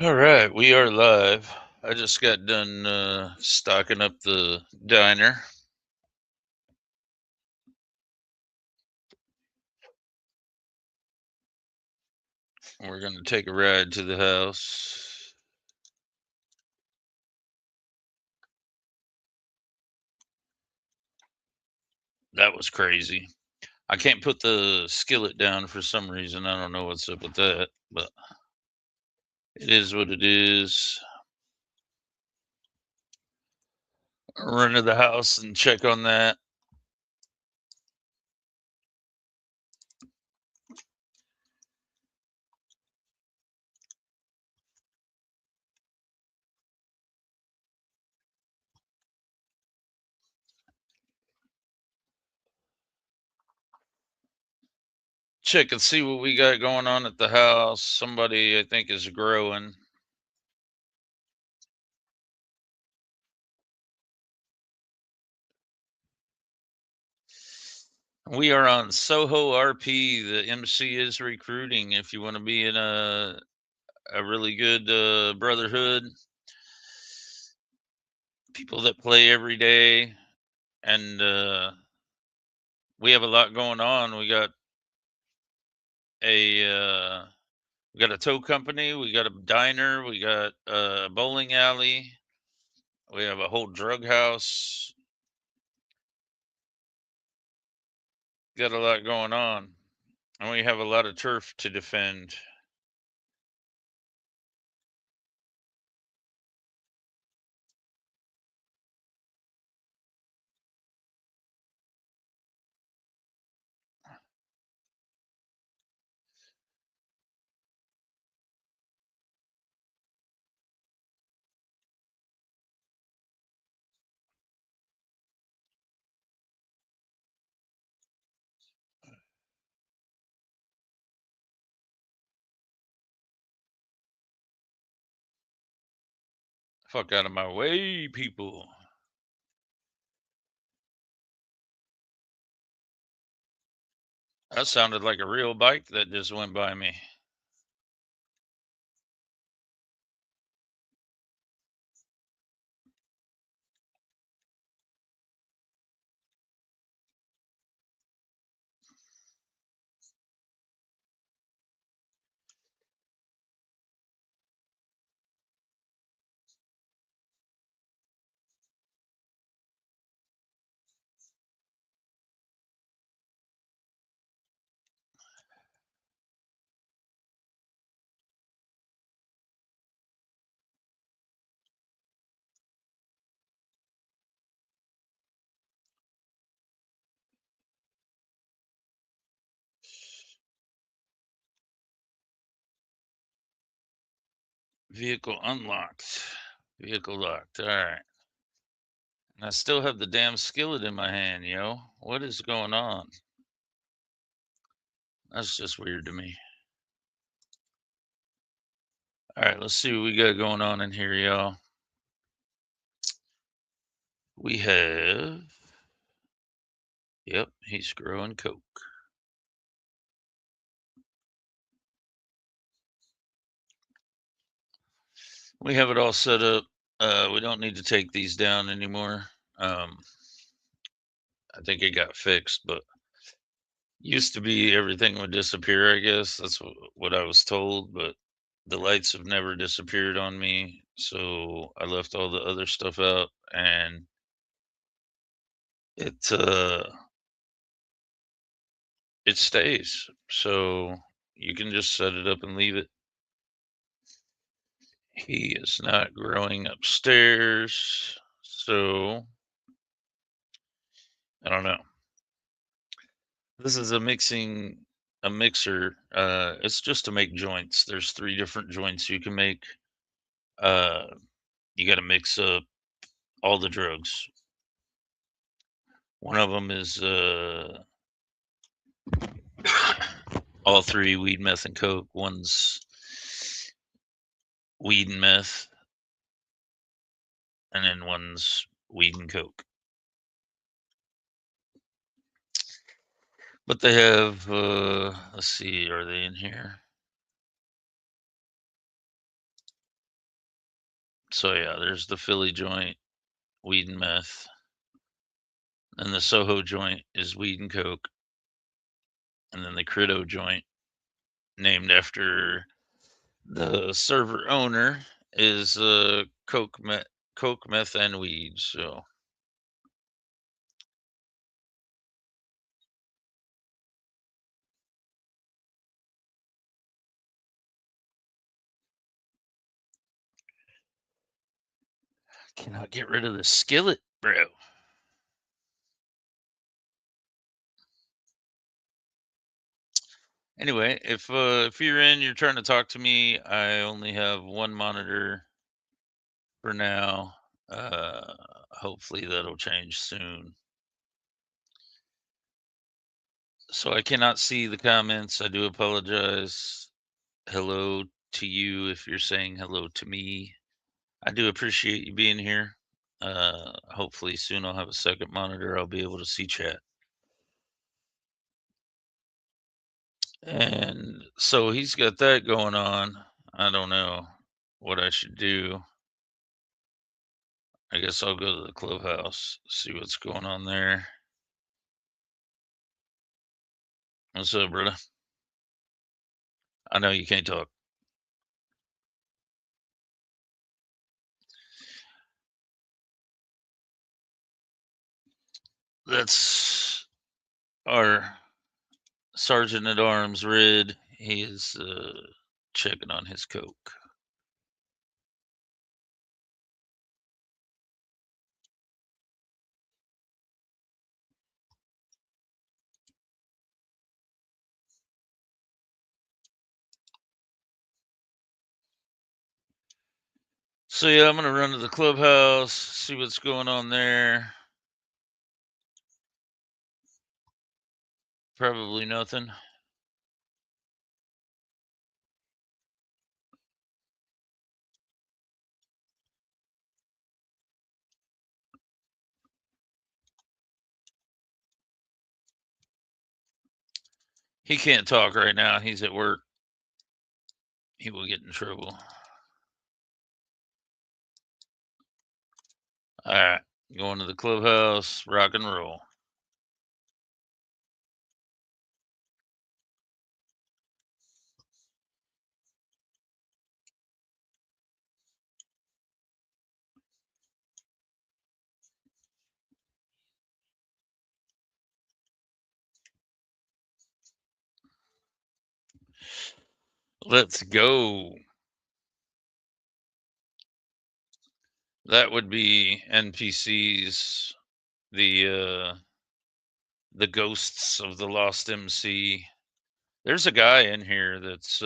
All right, we are live. I just got done stocking up the diner. We're going to take a ride to the house. That was crazy. I can't put the skillet down for some reason. I don't know what's up with that, but it is what it is. Run to the house and check on that. Check and see what we got going on at the house. Somebody, I think, is growing. We are on SOHO RP. The MC is recruiting. If you want to be in a really good brotherhood, people that play every day, and we have a lot going on. We got a tow company, we got a diner, we got a bowling alley, we have a whole drug house. Got a lot going on, and we have a lot of turf to defend. Fuck out of my way, people. That sounded like a real bike that just went by me. Vehicle unlocked. Vehicle locked. All right. And I still have the damn skillet in my hand, yo. What is going on? That's just weird to me. All right, let's see what we got going on in here, y'all. We have. Yep, he's growing coke. We have it all set up. We don't need to take these down anymore. I think it got fixed, but used to be everything would disappear, I guess. That's what I was told, but the lights have never disappeared on me. So I left all the other stuff out, and it it stays. So you can just set it up and leave it. He is not growing upstairs, so I don't know. This is a mixer. It's just to make joints. There's 3 different joints you can make. Uh, you got to mix up all the drugs. One of them is all 3 weed, meth, and coke. One's weed and meth, and then one's weed and coke. But they have, let's see, are they in here? So yeah, there's the Philly joint, weed and meth, and the SOHO joint is weed and coke, and then the Crito joint, named after the server owner, is coke, meth, and weed. So cannot get rid of the skillet, bro. Anyway, if you're in, you're trying to talk to me. I only have one monitor for now. Hopefully that'll change soon. So I cannot see the comments. I do apologize. Hello to you if you're saying hello to me. I do appreciate you being here. Hopefully soon I'll have a second monitor. I'll be able to see chat. And so he's got that going on. I don't know what I should do. I guess I'll go to the clubhouse, see what's going on there. What's up, brother? I know you can't talk. That's our Sergeant at Arms, Red. He is checking on his coke. So yeah, I'm gonna run to the clubhouse, see what's going on there. Probably nothing. He can't talk right now. He's at work. He will get in trouble. All right, going to the clubhouse, rock and roll. Let's go. That would be NPCs, the ghosts of the lost MC. There's a guy in here that's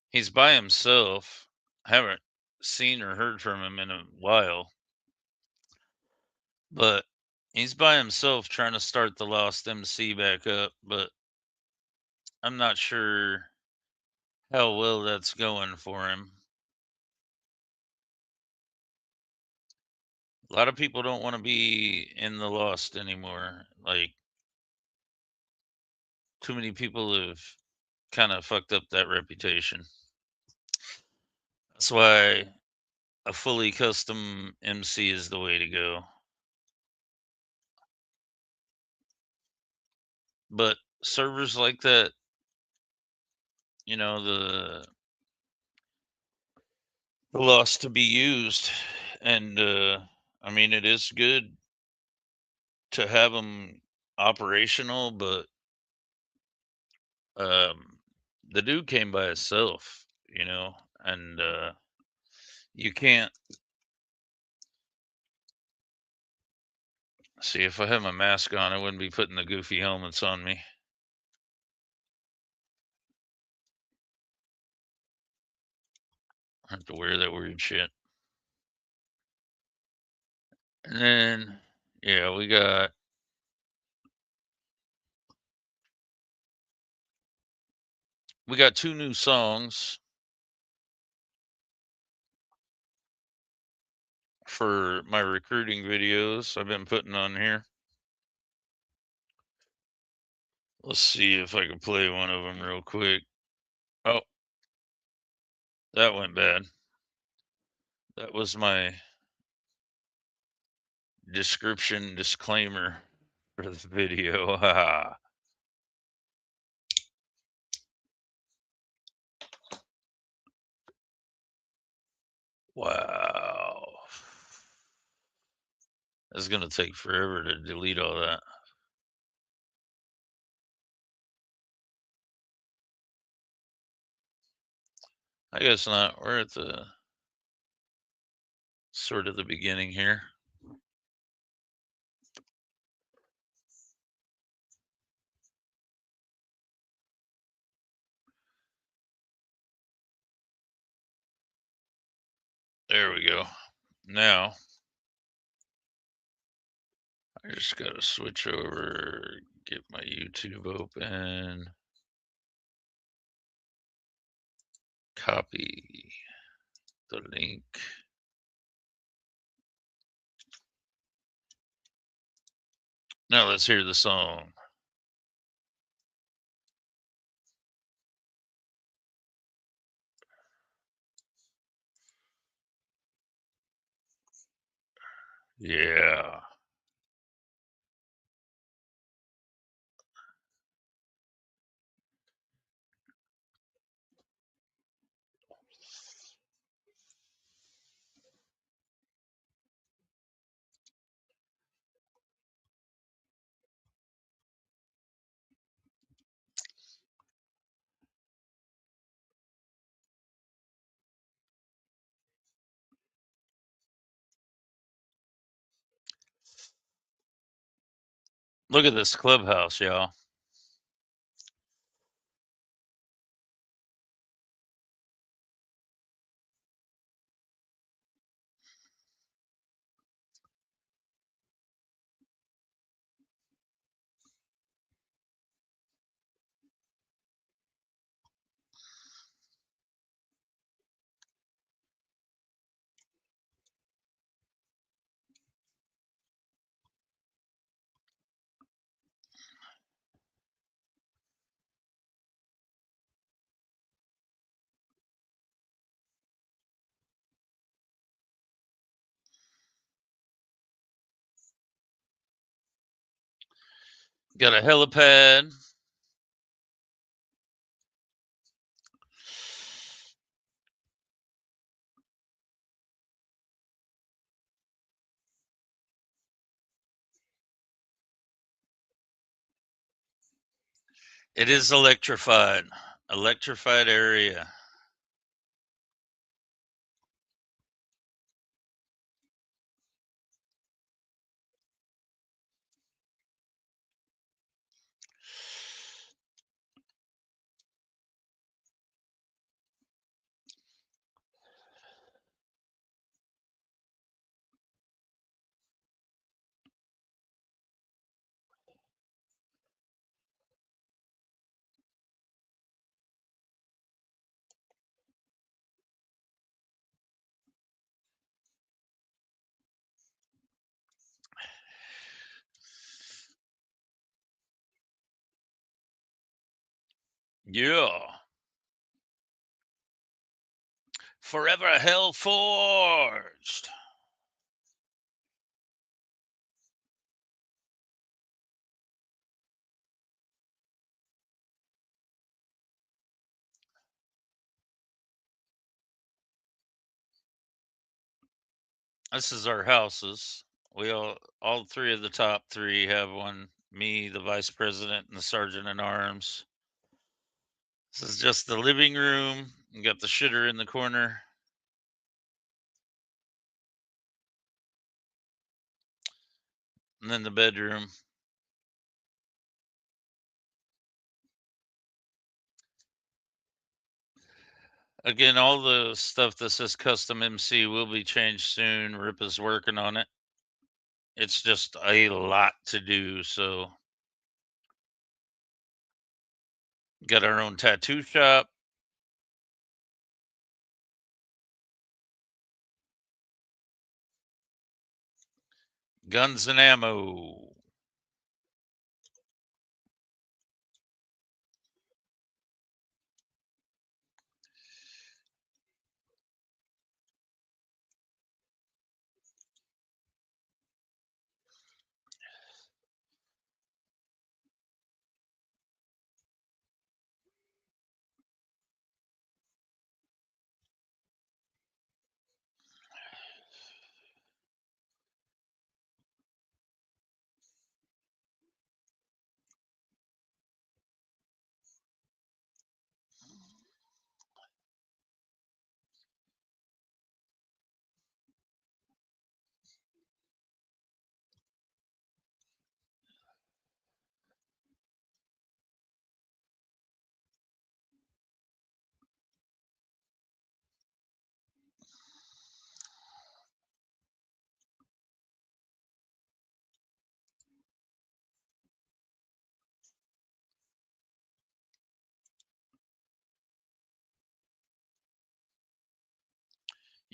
he's by himself. I haven't seen or heard from him in a while, but he's by himself trying to start the lost MC back up, but I'm not sure how well that's going for him. A lot of people don't want to be in the lost anymore. Like, too many people have kind of fucked up that reputation. That's why a fully custom MC is the way to go. But servers like that, the lost to be used, and I mean, it is good to have them operational, but um, the dude came by himself, and you can't see. If I had my mask on, I wouldn't be putting the goofy helmets on me. I have to wear that weird shit. And then, yeah, we got two new songs for my recruiting videos I've been putting on here. Let's see if I can play one of them real quick. Oh, that went bad. That was my description disclaimer for the video. Wow. It's going to take forever to delete all that. I guess not. We're at the sort of the beginning here. There we go. Now, I just got to switch over, get my YouTube open, copy the link. Now let's hear the song. Yeah. Look at this clubhouse, y'all. Got a helipad. It is electrified. Electrified area. Yeah. Forever hell forged. This is our houses. We all three of the top three have one. Me, the vice president, and the sergeant at arms. This is just the living room. You got the shitter in the corner. And then the bedroom. Again, all the stuff that says custom MC will be changed soon. Rip is working on it. It's just a lot to do. So, got our own tattoo shop. Guns and ammo.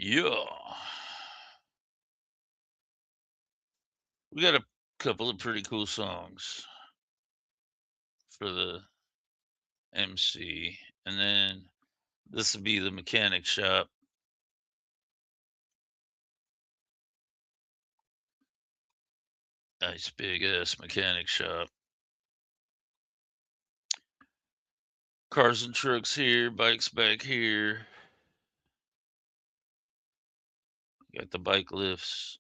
Yeah. We got a couple of pretty cool songs for the MC. And then this would be the mechanic shop. Nice big ass mechanic shop. Cars and trucks here, bikes back here. Got the bike lifts.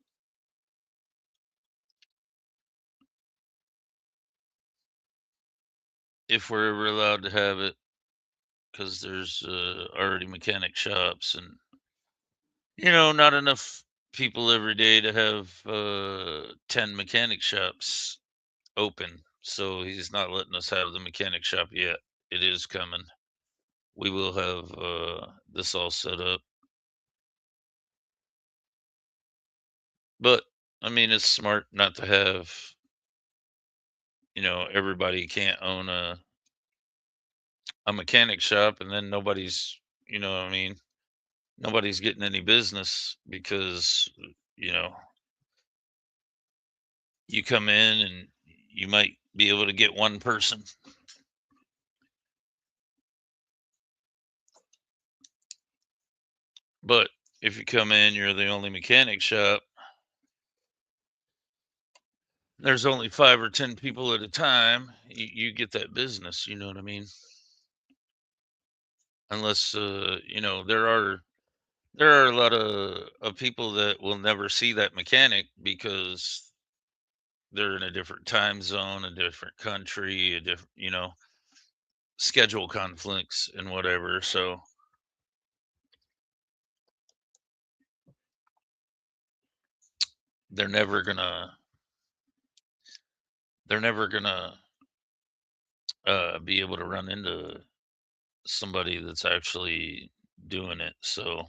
If we're ever allowed to have it, because there's already mechanic shops and, not enough people every day to have 10 mechanic shops open. So he's not letting us have the mechanic shop yet. It is coming. We will have this all set up. But I mean, it's smart not to have, everybody can't own a mechanic shop and then nobody's, what I mean, nobody's getting any business because, you know, you come in and you might be able to get one person. But if you come in, you're the only mechanic shop, there's only 5 or 10 people at a time, you get that business, you know what I mean? Unless there are a lot of people that will never see that mechanic because they're in a different time zone, a different country, a different, schedule conflicts and whatever. So they're never gonna they're never gonna be able to run into somebody that's actually doing it. So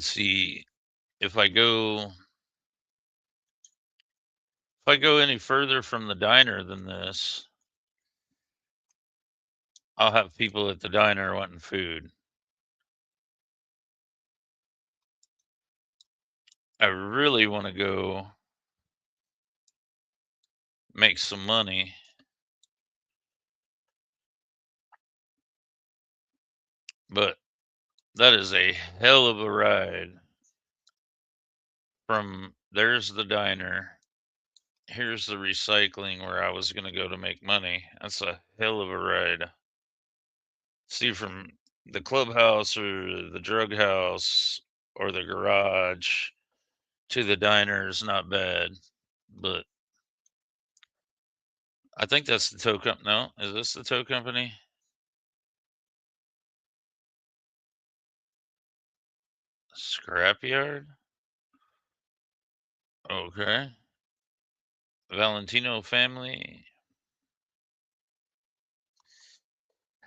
see if I go any further from the diner than this, I'll have people at the diner wanting food. I really want to go make some money, but that is a hell of a ride from there's the diner. Here's the recycling where I was going to go to make money. That's a hell of a ride. See, from the clubhouse or the drug house or the garage to the diner is not bad, but I think that's the tow company. No, is this the tow company? Scrapyard? Okay. Valentino family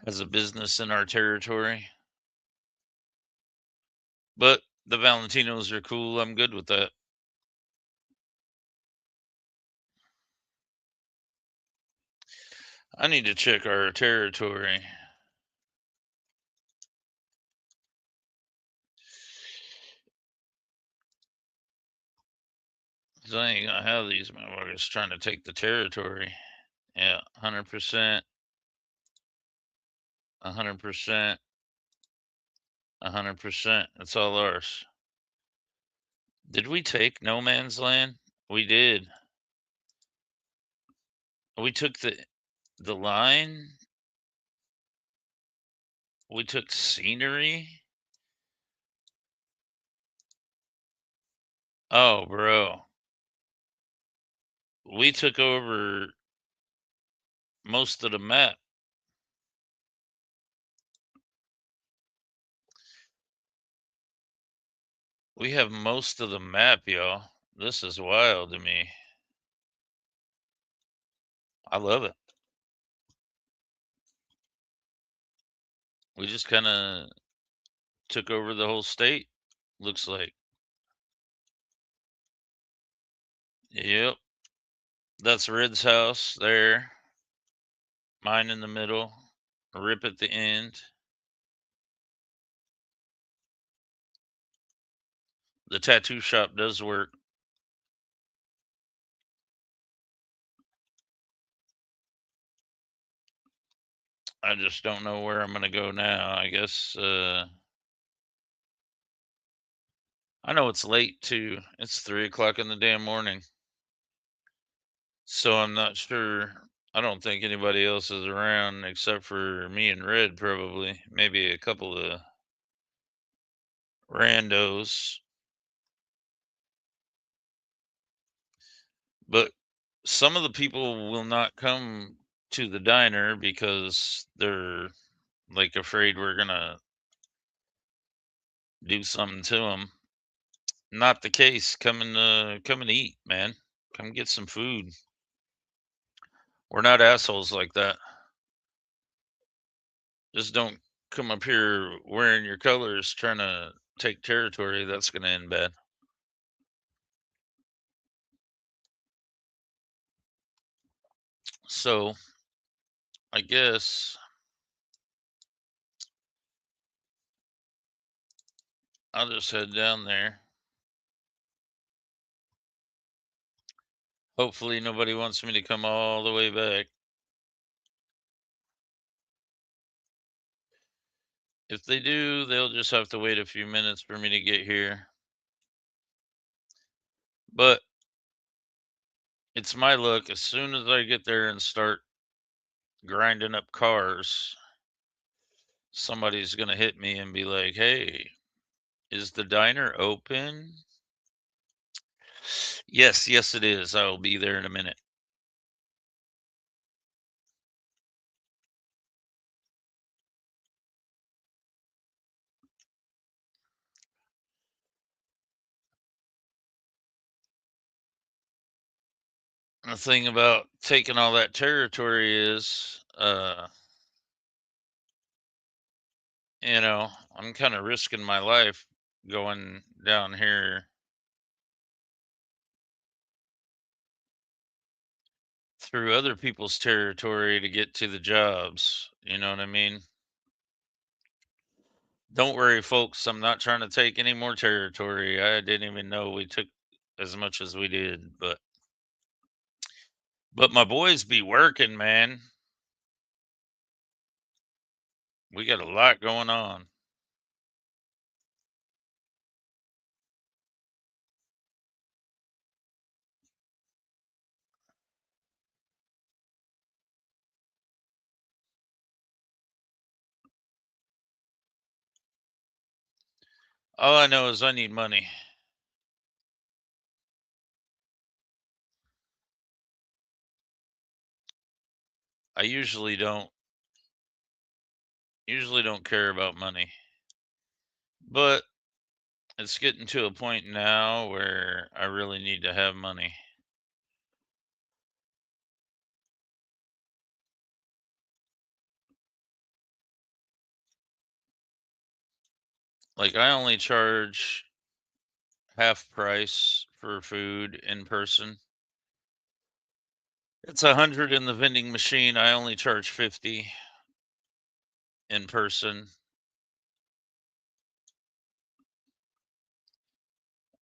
has a business in our territory, but the Valentinos are cool. I'm good with that. I need to check our territory. 'Cause I ain't gonna have these motherfuckers trying to take the territory. Yeah, 100%, 100%, 100%. It's all ours. Did we take no man's land? We did. We took the line. We took scenery. Oh, bro. We took over most of the map. We have most of the map, y'all. This is wild to me. I love it. We just kind of took over the whole state, looks like. Yep. That's Red's house there. Mine in the middle. Rip at the end. the tattoo shop does work. I just don't know where I'm gonna go now. I guess I know it's late too. It's 3 o'clock in the damn morning. So I'm not sure. I don't think anybody else is around except for me and Red, probably. Maybe a couple of randos. But some of the people will not come to the diner because they're like afraid we're gonna do something to them. Not the case. Come and eat, man. Come get some food. We're not assholes like that. Just don't come up here wearing your colors trying to take territory. That's going to end bad. So, I guess I'll just head down there. Hopefully nobody wants me to come all the way back. If they do, they'll just have to wait a few minutes for me to get here. But it's my luck. As soon as I get there and start grinding up cars, somebody's going to hit me and be like, "Hey, is the diner open?" Yes, yes, it is. I will be there in a minute. The thing about taking all that territory is, I'm kind of risking my life going down here through other people's territory to get to the jobs. You know what I mean? Don't worry, folks. I'm not trying to take any more territory. I didn't even know we took as much as we did, but my boys be working, man. We got a lot going on. All I know is I need money. I usually don't care about money. But it's getting to a point now where I really need to have money. Like I only charge half price for food in person. It's 100 in the vending machine. I only charge 50 in person.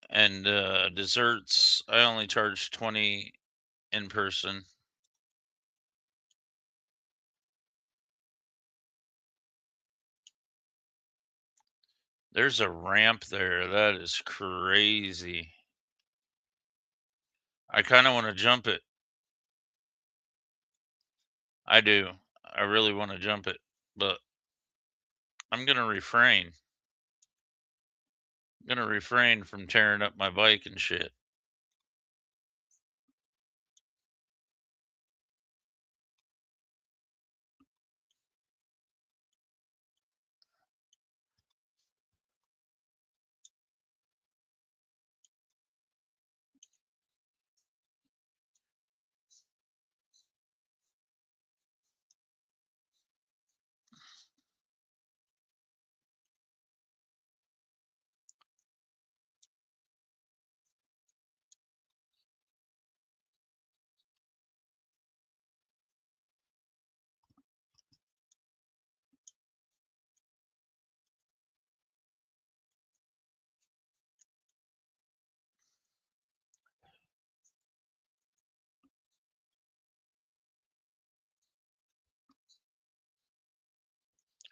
And desserts, I only charge 20 in person. There's a ramp there. That is crazy. I kind of want to jump it. I do. I really want to jump it, but I'm going to refrain. I'm going to refrain from tearing up my bike and shit.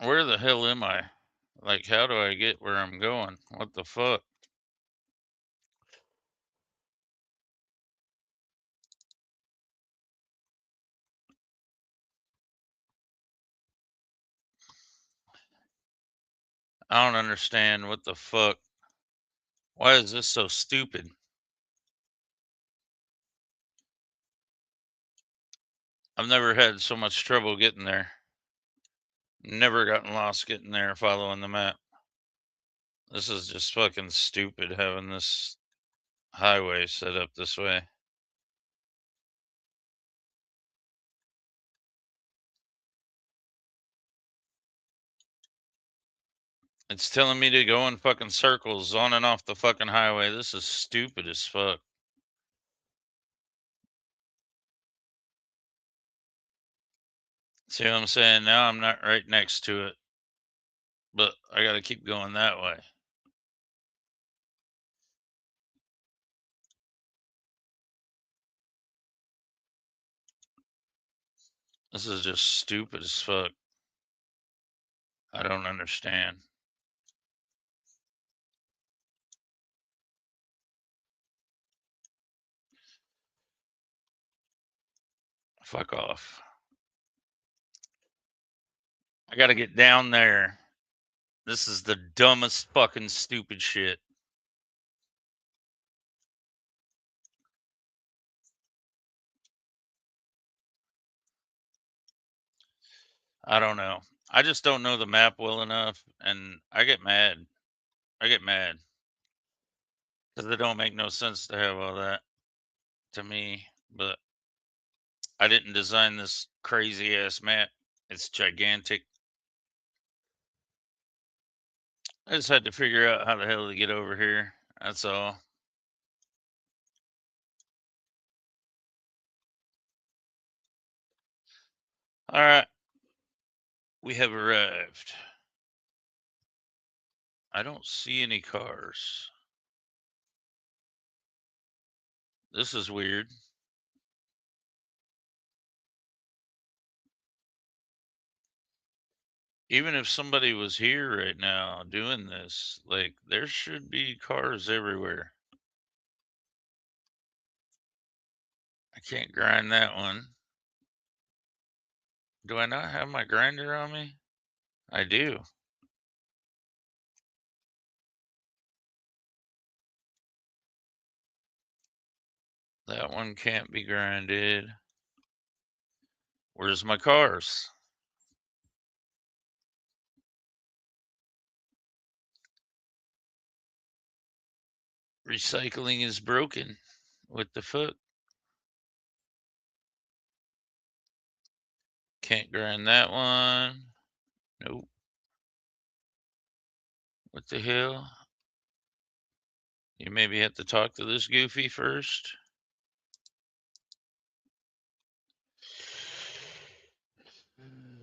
Where the hell am I? Like, how do I get where I'm going? What the fuck? I don't understand. What the fuck? Why is this so stupid? I've never had so much trouble getting there. Never gotten lost getting there following the map. This is just fucking stupid having this highway set up this way. It's telling me to go in fucking circles on and off the fucking highway. This is stupid as fuck. See what I'm saying? Now I'm not right next to it, but I gotta keep going that way. This is just stupid as fuck. I don't understand. Fuck off. I gotta get down there. This is the dumbest fucking stupid shit. I don't know. I just don't know the map well enough, and I get mad. I get mad because it don't make no sense to have all that to me. But I didn't design this crazy ass map. It's gigantic. I just had to figure out how the hell to get over here. That's all. All right. We have arrived. I don't see any cars. This is weird. Even if somebody was here right now doing this, like, there should be cars everywhere. I can't grind that one. Do I not have my grinder on me? I do. That one can't be grinded. Where's my cars? Recycling is broken. What the fuck? Can't grind that one. Nope. What the hell? You maybe have to talk to this goofy first.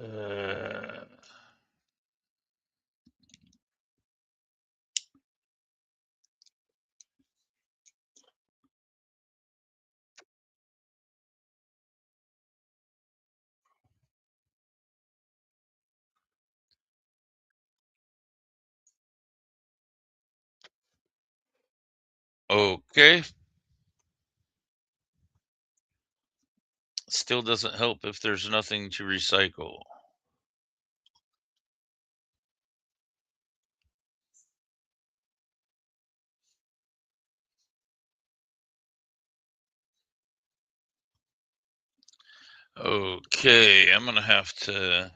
Uh, okay. Still doesn't help if there's nothing to recycle. Okay, I'm gonna have to.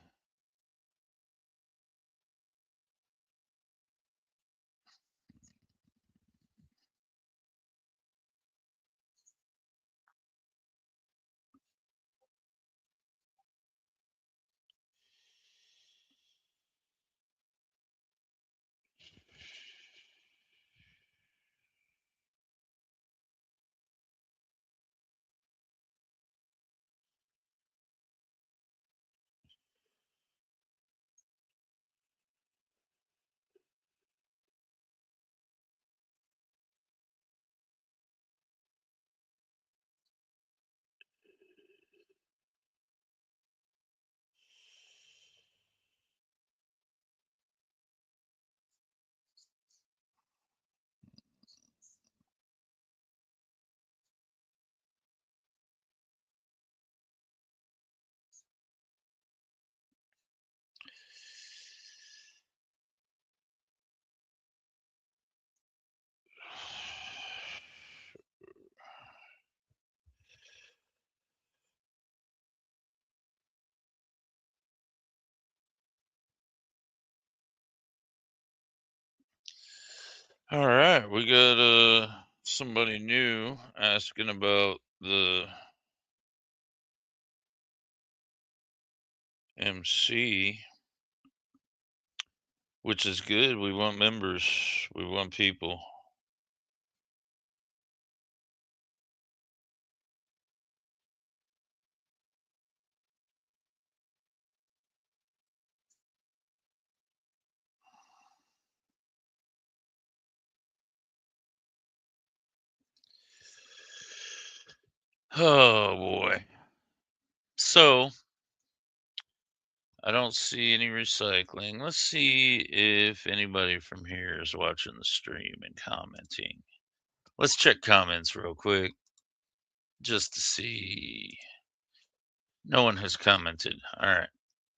All right, we got somebody new asking about the MC, which is good. We want members. We want people. Oh boy. So I don't see any recycling. Let's see if anybody from here is watching the stream and commenting. Let's check comments real quick just to see. No one has commented. All right.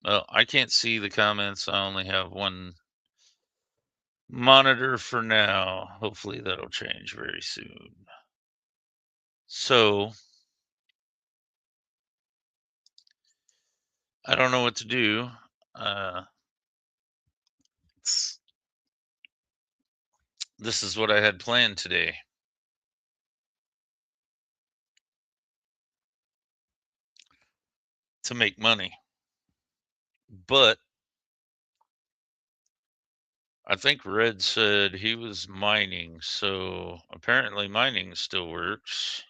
Well, I can't see the comments. I only have one monitor for now. Hopefully that'll change very soon. So I don't know what to do. Uh, this is what I had planned today to make money. But I think Red said he was mining, so apparently mining still works.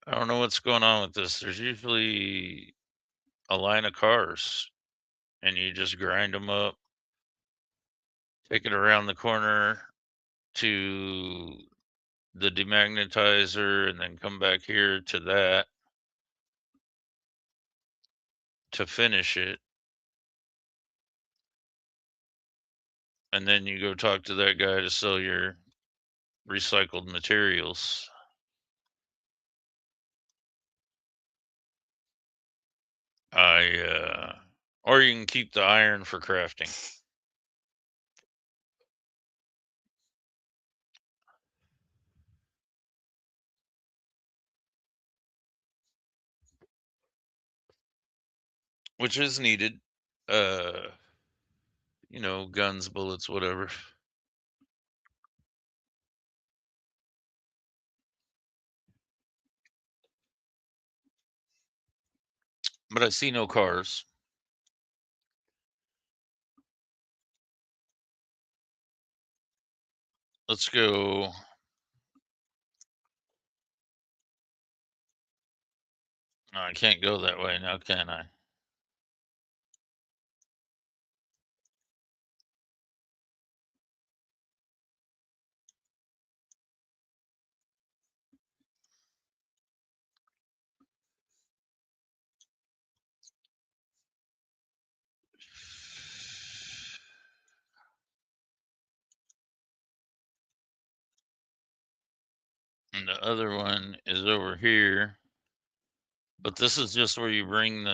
I don't know what's going on with this. There's usually a line of cars, and you just grind them up, take it around the corner to the demagnetizer, and then come back here to that to finish it. And then you go talk to that guy to sell your recycled materials. Or you can keep the iron for crafting. Which is needed. Uh, guns, bullets, whatever. But I see no cars. Let's go. No, I can't go that way now, can I? And the other one is over here. But this is just where you bring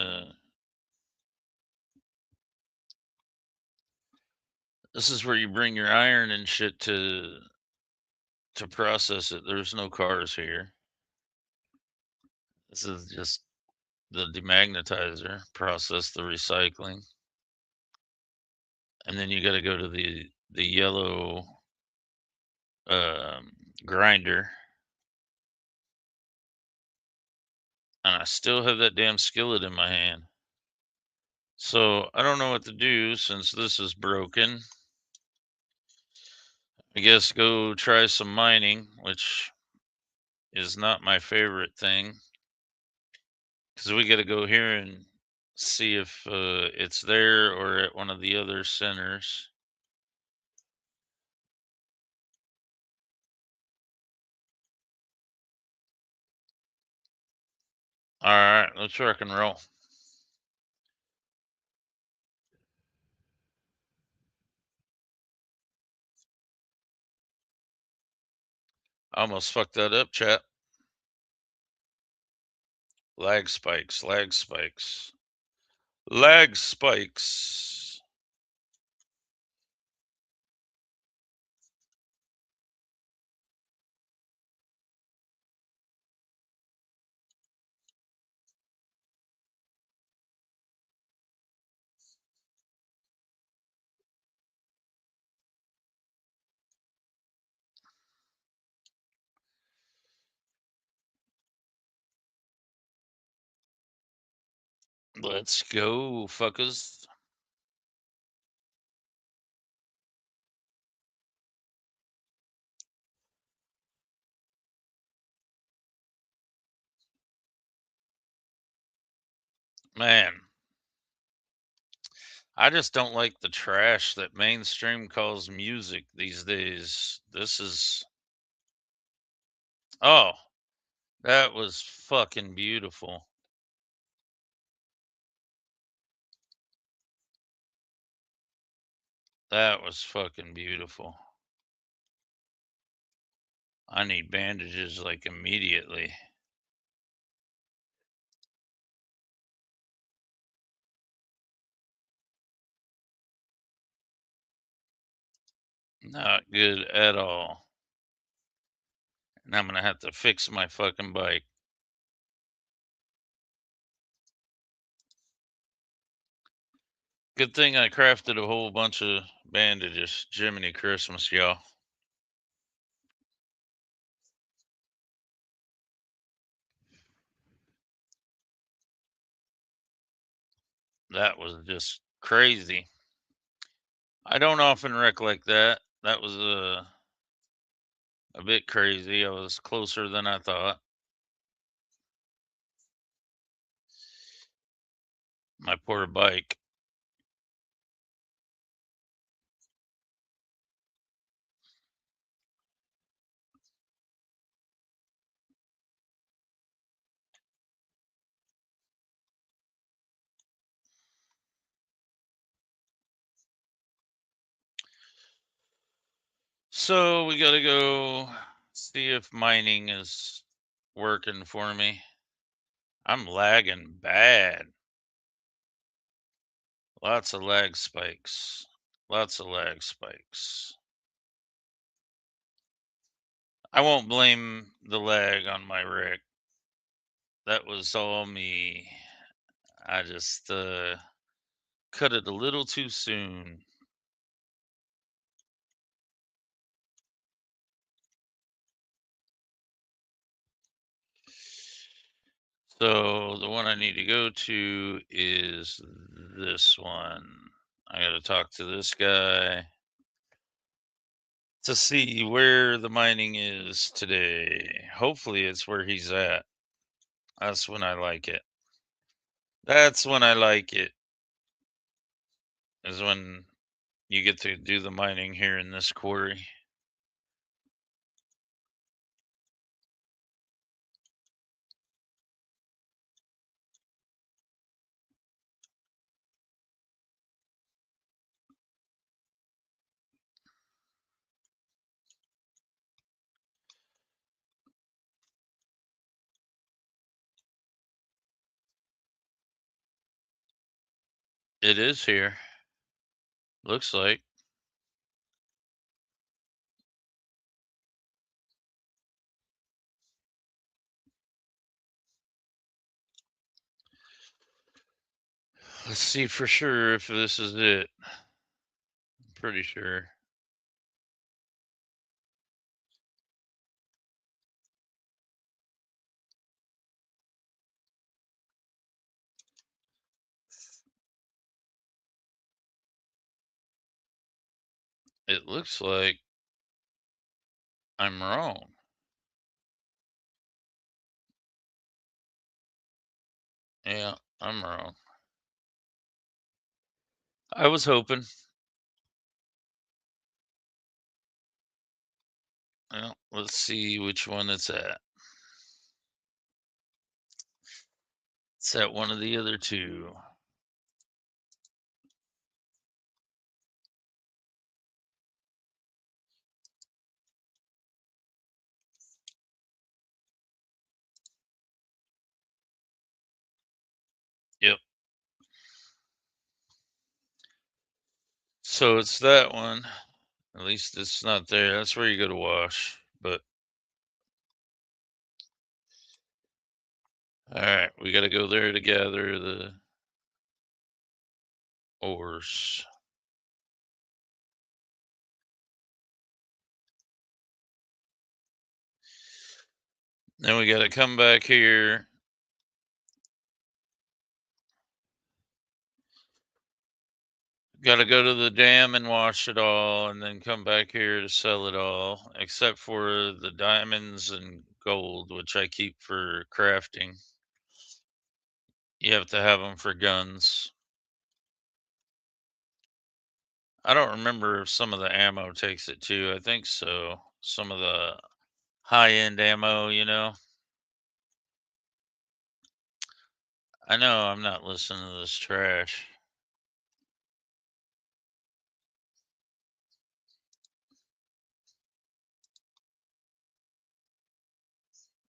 your iron and shit to process it. There's no cars here. This is just the demagnetizer, process the recycling. And then you got to go to the yellow grinder. And I still have that damn skillet in my hand. So I don't know what to do since this is broken. I guess go try some mining, which is not my favorite thing. Because we got to go here and see if it's there or at one of the other centers. All right, let's rock and roll. I almost fucked that up, chat. Lag spikes, lag spikes, lag spikes. Let's go, fuckers. Man, I just don't like the trash that mainstream calls music these days. Oh, that was fucking beautiful. That was fucking beautiful. I need bandages like immediately. Not good at all. And I'm gonna have to fix my fucking bike. Good thing I crafted a whole bunch of bandages. Jiminy Christmas, y'all. That was just crazy. I don't often wreck like that. That was a bit crazy. I was closer than I thought. My poor bike. So we gotta go see if mining is working for me. I'm lagging bad. Lots of lag spikes. Lots of lag spikes. I won't blame the lag on my rig. That was all me. I just cut it a little too soon. So the one I need to go to is this one. I got to talk to this guy to see where the mining is today. Hopefully it's where he's at. That's when I like it. That's when I like it. Is when you get to do the mining here in this quarry. It is here. Looks like. Let's see for sure if this is it. I'm pretty sure. It looks like I'm wrong. Yeah, I'm wrong. I was hoping. Well, let's see which one it's at. It's at one of the other two. Yep. So it's that one. At least it's not there. That's where you go to wash. But all right, we got to go there to gather the ores. Then we got to come back here. Got to go to the dam and wash it all, and then come back here to sell it all, except for the diamonds and gold, which I keep for crafting. You have to have them for guns. I don't remember if some of the ammo takes it too. I think so. Some of the high-end ammo, you know. I know I'm not listening to this trash.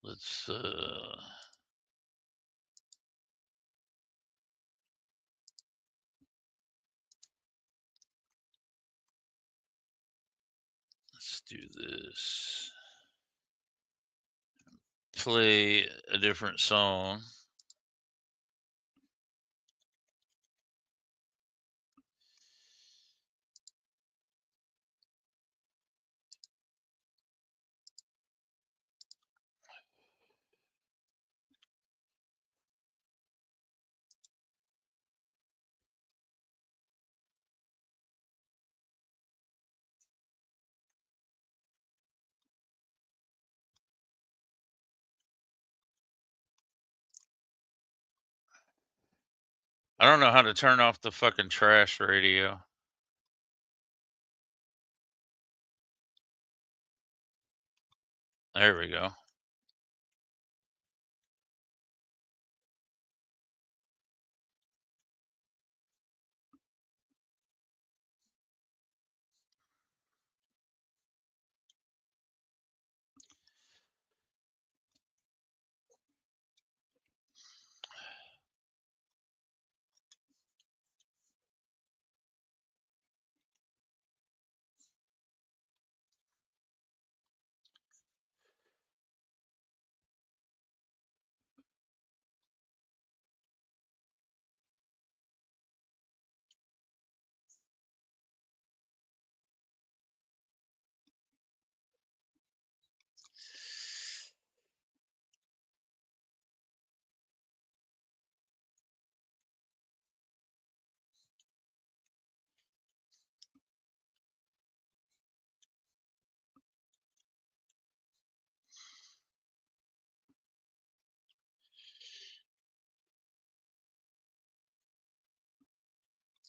Let's do this. Play a different song. I don't know how to turn off the fucking trash radio. There we go.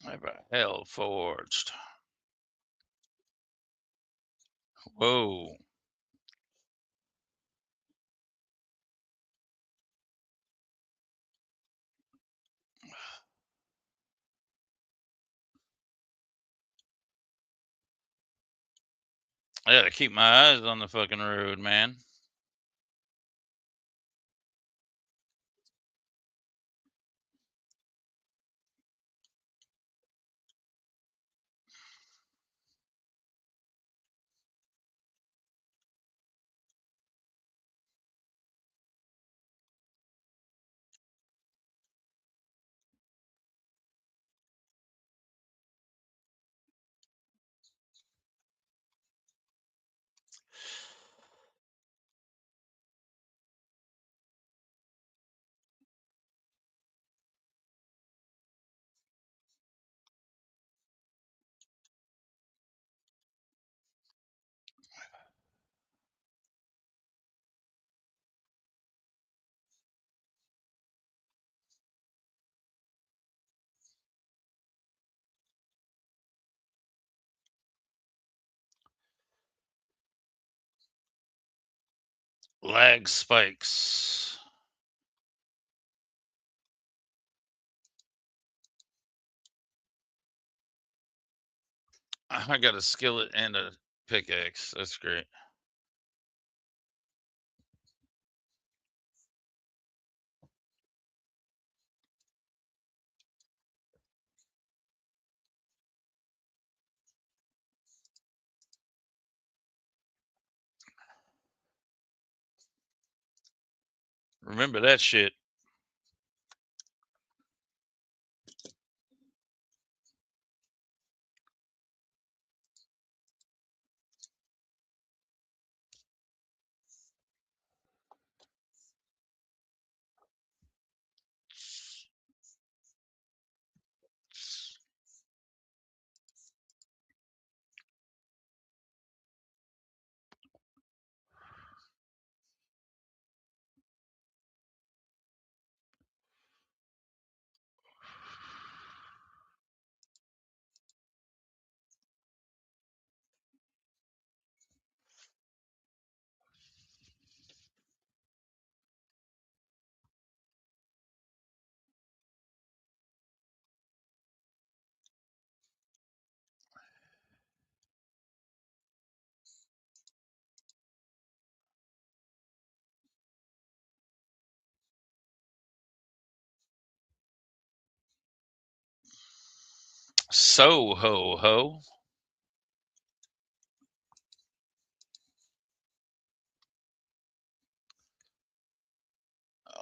I have a hell forged. Whoa. I gotta keep my eyes on the fucking road, man. Lag spikes. I got a skillet and a pickaxe. That's great. Remember that shit. SOHO ho.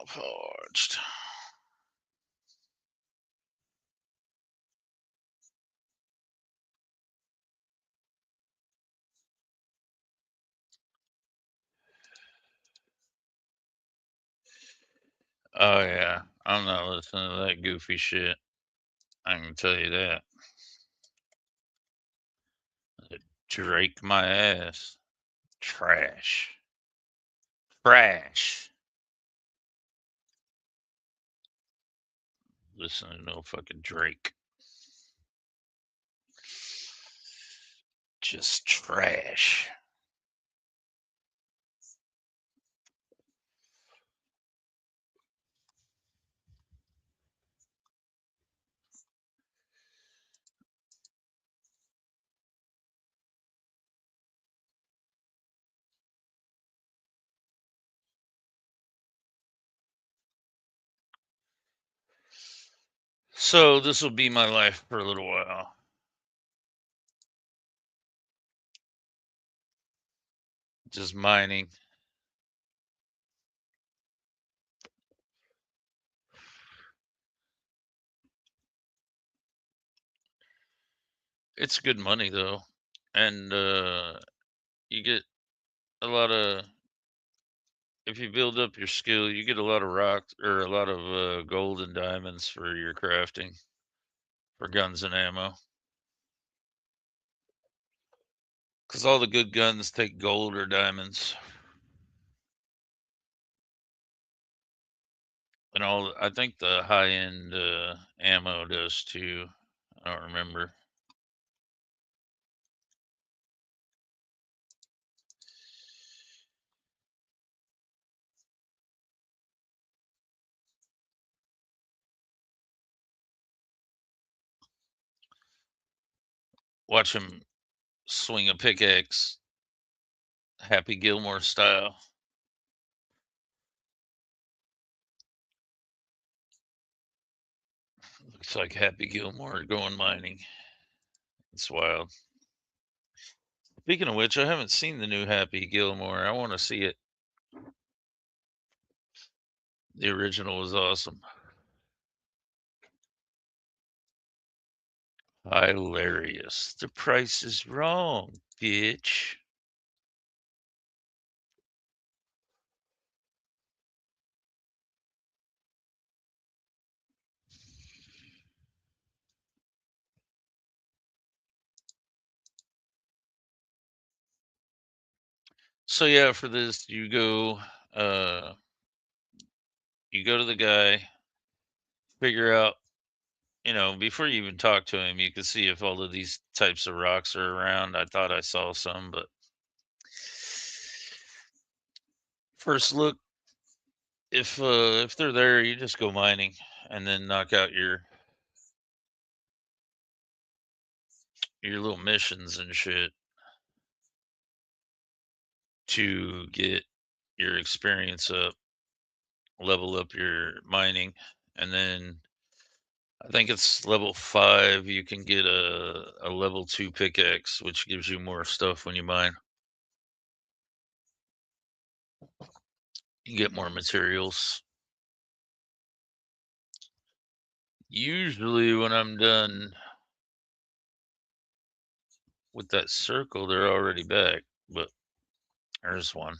Parched. Oh yeah, I'm not listening to that goofy shit. I can tell you that. Drake my ass. Trash. Trash. Listening to no fucking Drake. Just trash. So this will be my life for a little while. Just mining. It's good money though. And you get a lot of, if you build up your skill, you get a lot of rocks or a lot of gold and diamonds for your crafting for guns and ammo. Because all the good guns take gold or diamonds. And all, I think the high end ammo does too. I don't remember. Watch him swing a pickaxe, Happy Gilmore style. Looks like Happy Gilmore going mining. It's wild. Speaking of which, I haven't seen the new Happy Gilmore. I want to see it. The original was awesome. Hilarious. The price is wrong, bitch. So yeah, for this uh you go to the guy, figure out, before you even talk to him, you can see if all of these types of rocks are around. I thought I saw some, but first look, if they're there, you just go mining and then knock out your little missions and shit to get your experience up, level up your mining, and then I think it's level 5. You can get a level 2 pickaxe, which gives you more stuff when you mine. You get more materials. Usually, when I'm done with that circle, they're already back, but there's one.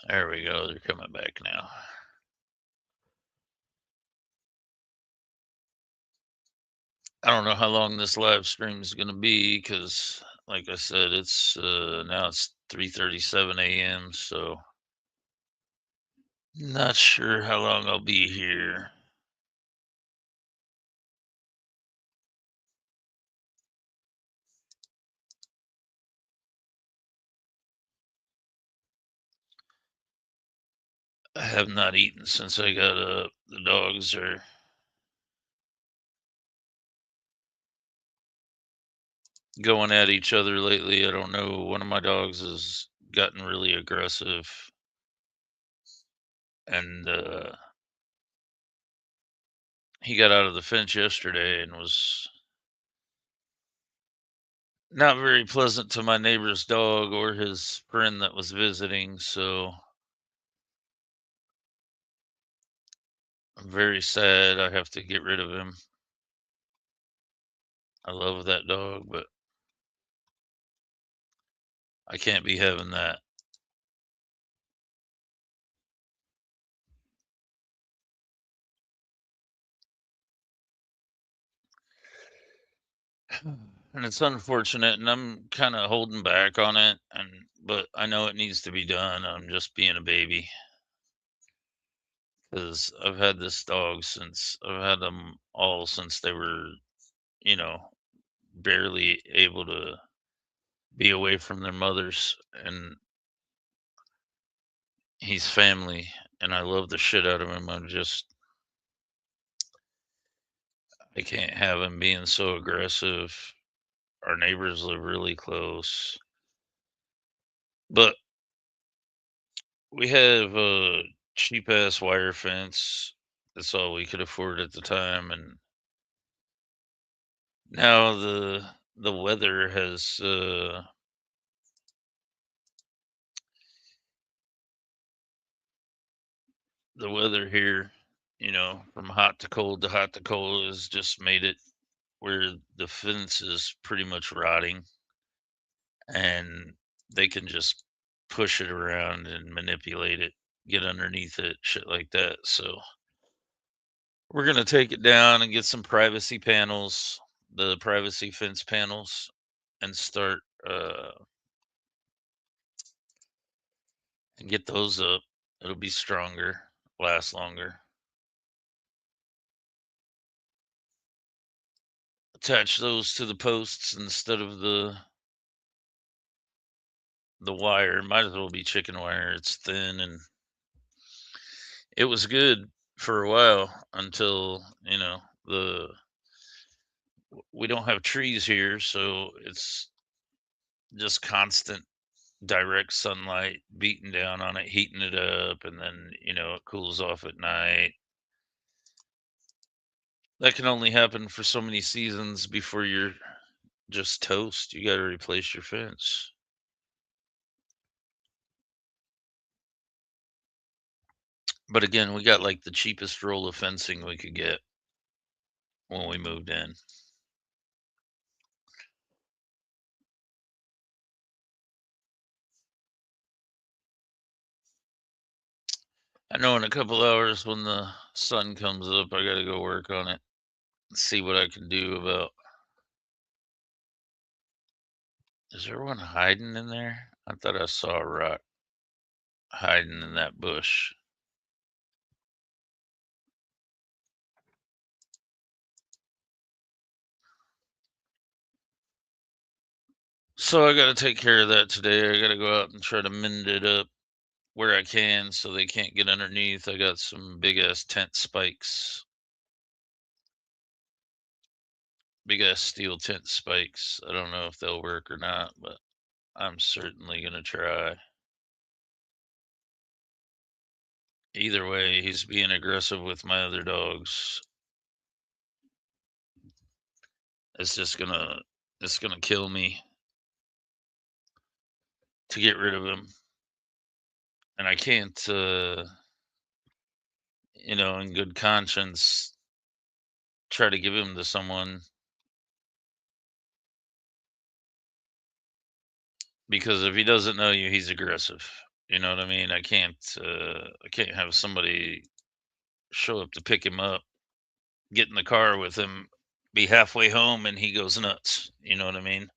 There we go. They're coming back now. I don't know how long this live stream is going to be because, like I said, it's now it's 3:37 a.m. So not sure how long I'll be here. I have not eaten since I got up. The dogs are going at each other lately. I don't know. One of my dogs has gotten really aggressive. and he got out of the fence yesterday and was not very pleasant to my neighbor's dog or his friend that was visiting. So I'm very sad I have to get rid of him. I love that dog, but I can't be having that. And it's unfortunate, and I'm kind of holding back on it, but I know it needs to be done. I'm just being a baby because I've had this dog since I've had them all since they were, you know, barely able to be away from their mothers, and he's family, and I love the shit out of him. I can't have him being so aggressive. Our neighbors live really close, but we have a cheap ass wire fence. That's all we could afford at the time, and now the weather has the weather here, from hot to cold has just made it where the fence is pretty much rotting, and they can just push it around and manipulate it, get underneath it, shit like that. So we're gonna take it down and get some privacy panels, the privacy fence panels, and start and get those up. It'll be stronger, last longer. Attach those to the posts instead of the wire. Might as well be chicken wire. It's thin, and it was good for a while until, the we don't have trees here, so it's just constant direct sunlight beating down on it, heating it up, and then, it cools off at night. That can only happen for so many seasons before you're just toast. You got to replace your fence. But again, we got like the cheapest roll of fencing we could get when we moved in. I know in a couple hours when the sun comes up, I got to go work on it. See what I can do about. Is there one hiding in there? I thought I saw a rock hiding in that bush. So I got to take care of that today. I got to go out and try to mend it up where I can so they can't get underneath. I got some big ass tent spikes, big ass steel tent spikes. I don't know if they'll work or not, but I'm certainly going to try. Either way, he's being aggressive with my other dogs. It's just gonna kill me to get rid of him, and I can't, in good conscience, try to give him to someone because if he doesn't know you, he's aggressive. You know what I mean? I can't have somebody show up to pick him up, get in the car with him, be halfway home, and he goes nuts. You know what I mean?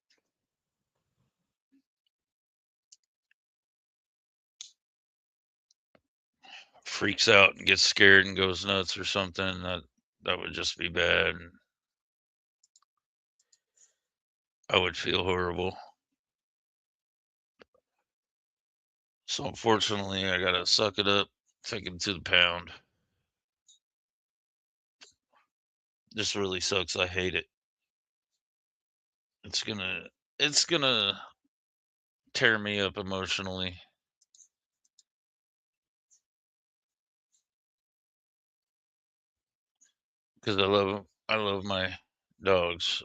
Freaks out and gets scared and goes nuts or something. That would just be bad. I would feel horrible. So unfortunately, I gotta suck it up, take him to the pound. This really sucks. I hate it. It's gonna it's gonna tear me up emotionally. because I love my dogs.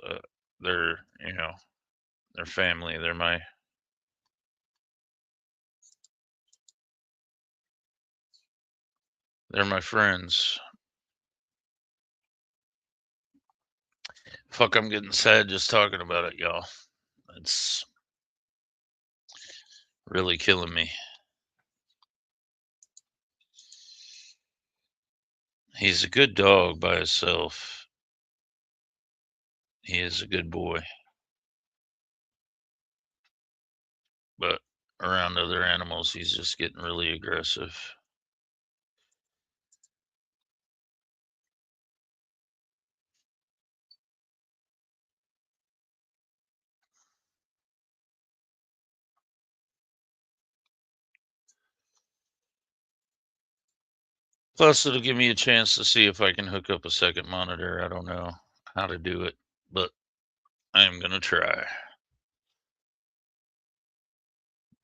They're they're family. They're my friends. Fuck, I'm getting sad just talking about it, y'all. It's really killing me. He's a good dog by himself. He is a good boy, but around other animals, he's just getting really aggressive. Plus, it'll give me a chance to see if I can hook up a second monitor. I don't know how to do it, but I am going to try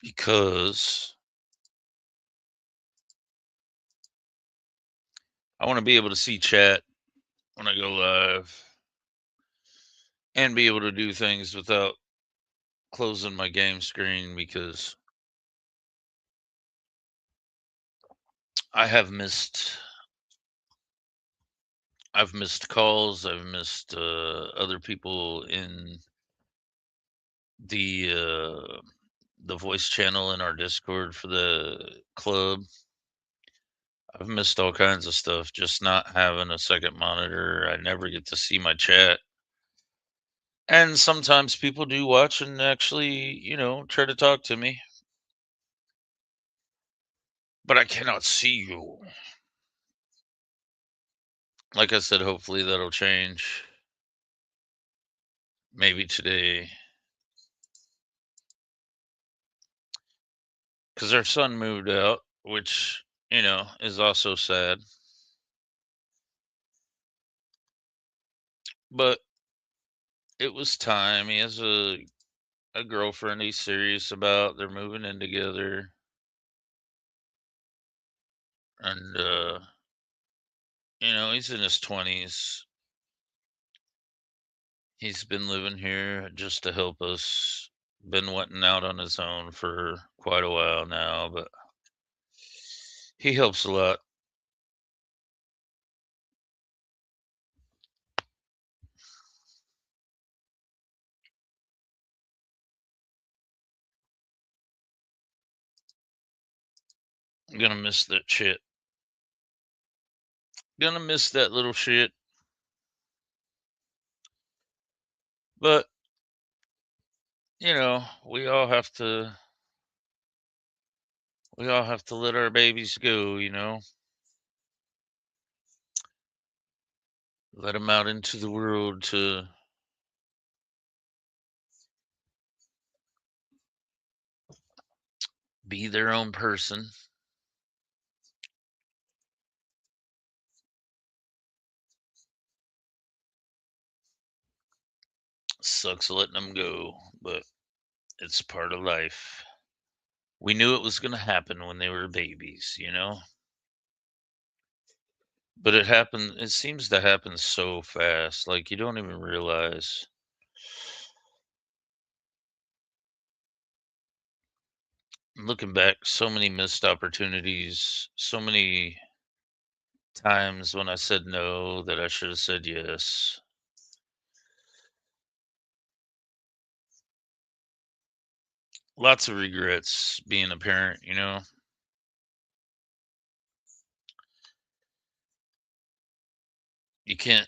because I want to be able to see chat when I go live and be able to do things without closing my game screen because I have missed I've missed calls, I've missed other people in the the voice channel in our Discord for the club. I've missed all kinds of stuff just not having a second monitor. I never get to see my chat. And sometimes people do watch and actually, try to talk to me, but I cannot see you. Like I said, hopefully that'll change. Maybe today. Because our son moved out, which, is also sad. But it was time. He has a girlfriend he's serious about. They're moving in together. And, he's in his 20s. He's been living here just to help us. Been wanting out on his own for quite a while now, but he helps a lot. I'm gonna miss that shit. Gonna miss that little shit. But, we all have to let our babies go. Let them out into the world to be their own person. Sucks letting them go, but it's part of life. We knew it was going to happen when they were babies. But it seems to happen so fast. Like you don't even realize. Looking back, so many missed opportunities, so many times when I said no that I should have said yes. Lots of regrets being a parent. You can't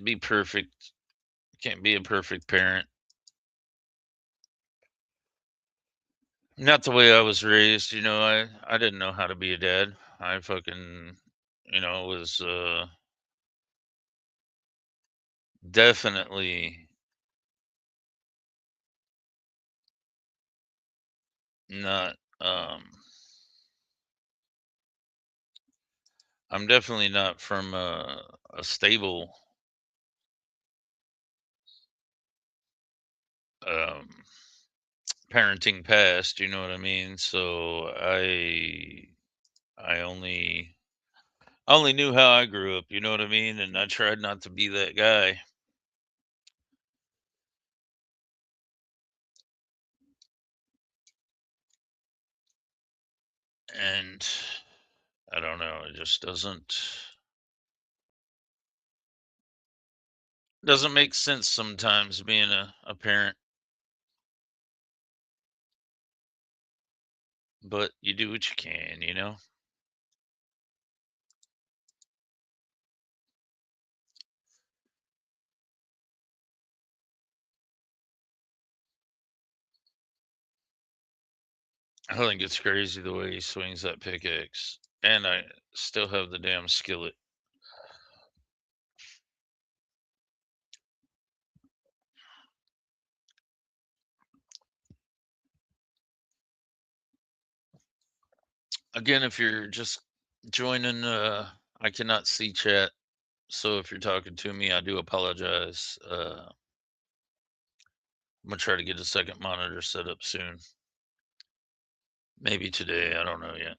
be perfect. Can't be a perfect parent. Not the way I was raised. I didn't know how to be a dad. I fucking, was definitely not I'm definitely not from a stable um parenting past, you know what I mean? So I only I only knew how I grew up, you know what I mean? And I tried not to be that guy. And I don't know, it just doesn't make sense sometimes being a parent, but you do what you can, you know? I think it's crazy the way he swings that pickaxe. And I still have the damn skillet. Again, if you're just joining, I cannot see chat. So if you're talking to me, I do apologize. I'm gonna try to get a second monitor set up soon. Maybe today, I don't know yet.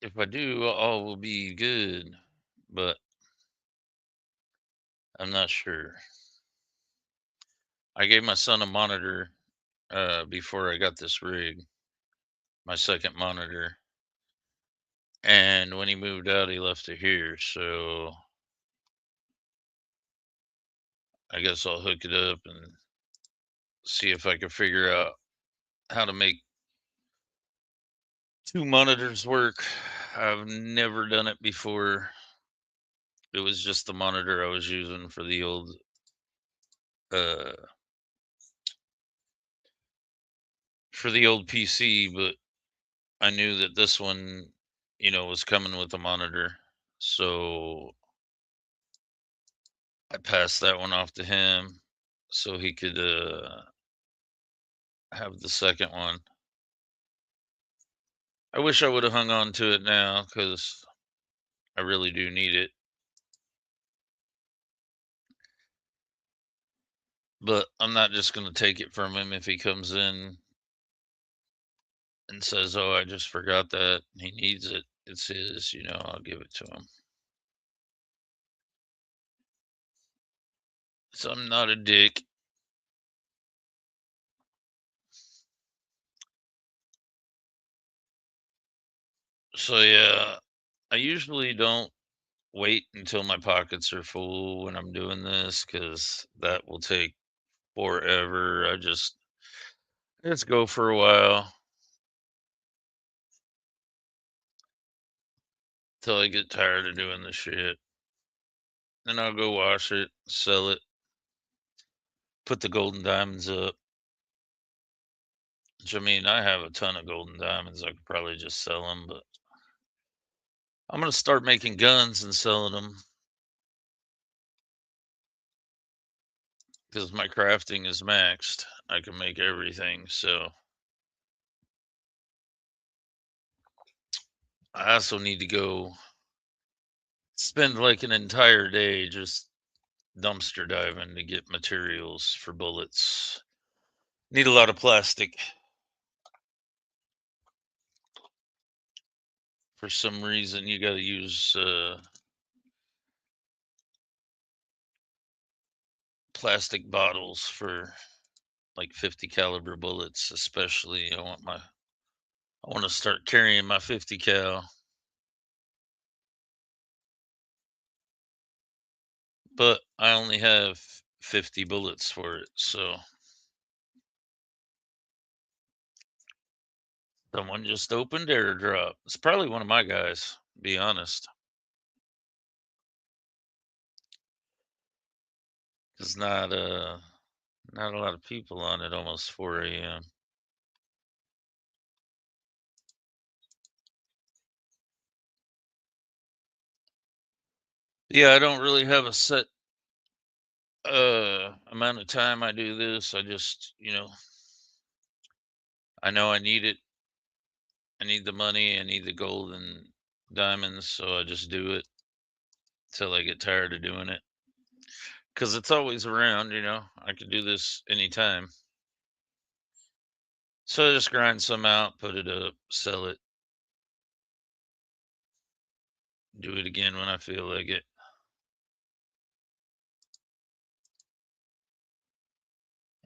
If I do, all will be good, but I'm not sure. I gave my son a monitor before I got this rig, my second monitor, and when he moved out, he left it here. So I guess I'll hook it up and see if I can figure out how to make two monitors work. I've never done it before. It was just the monitor I was using uh for the old PC, but I knew that this one, was coming with a monitor. So I passed that one off to him so he could have the second one. I wish I would have hung on to it now because I really do need it. But I'm not just going to take it from him if he comes in and says, "Oh, I just forgot that he needs it. It's his." I'll give it to him. So I'm not a dick. So yeah, I usually don't wait until my pockets are full when I'm doing this because that will take forever. Just go for a while till I get tired of doing the shit. Then I'll go wash it, sell it, put the golden diamonds up. Which I mean, I have a ton of golden diamonds. I could probably just sell them, but I'm gonna start making guns and selling them because my crafting is maxed. I can make everything. So I also need to go spend like an entire day just dumpster diving to get materials for bullets. Need a lot of plastic. For some reason, you got to use plastic bottles for like 50 caliber bullets, especially. I want to start carrying my 50 cal, but I only have 50 bullets for it. So someone just opened airdrop. It's probably one of my guys, be honest. There's not a lot of people on it almost 4 a.m. Yeah, I don't really have a set amount of time I do this. I just, I know I need it. I need the money. I need the gold and diamonds. So I just do it till I get tired of doing it. Because it's always around, I could do this anytime. So I just grind some out, put it up, sell it, do it again when I feel like it.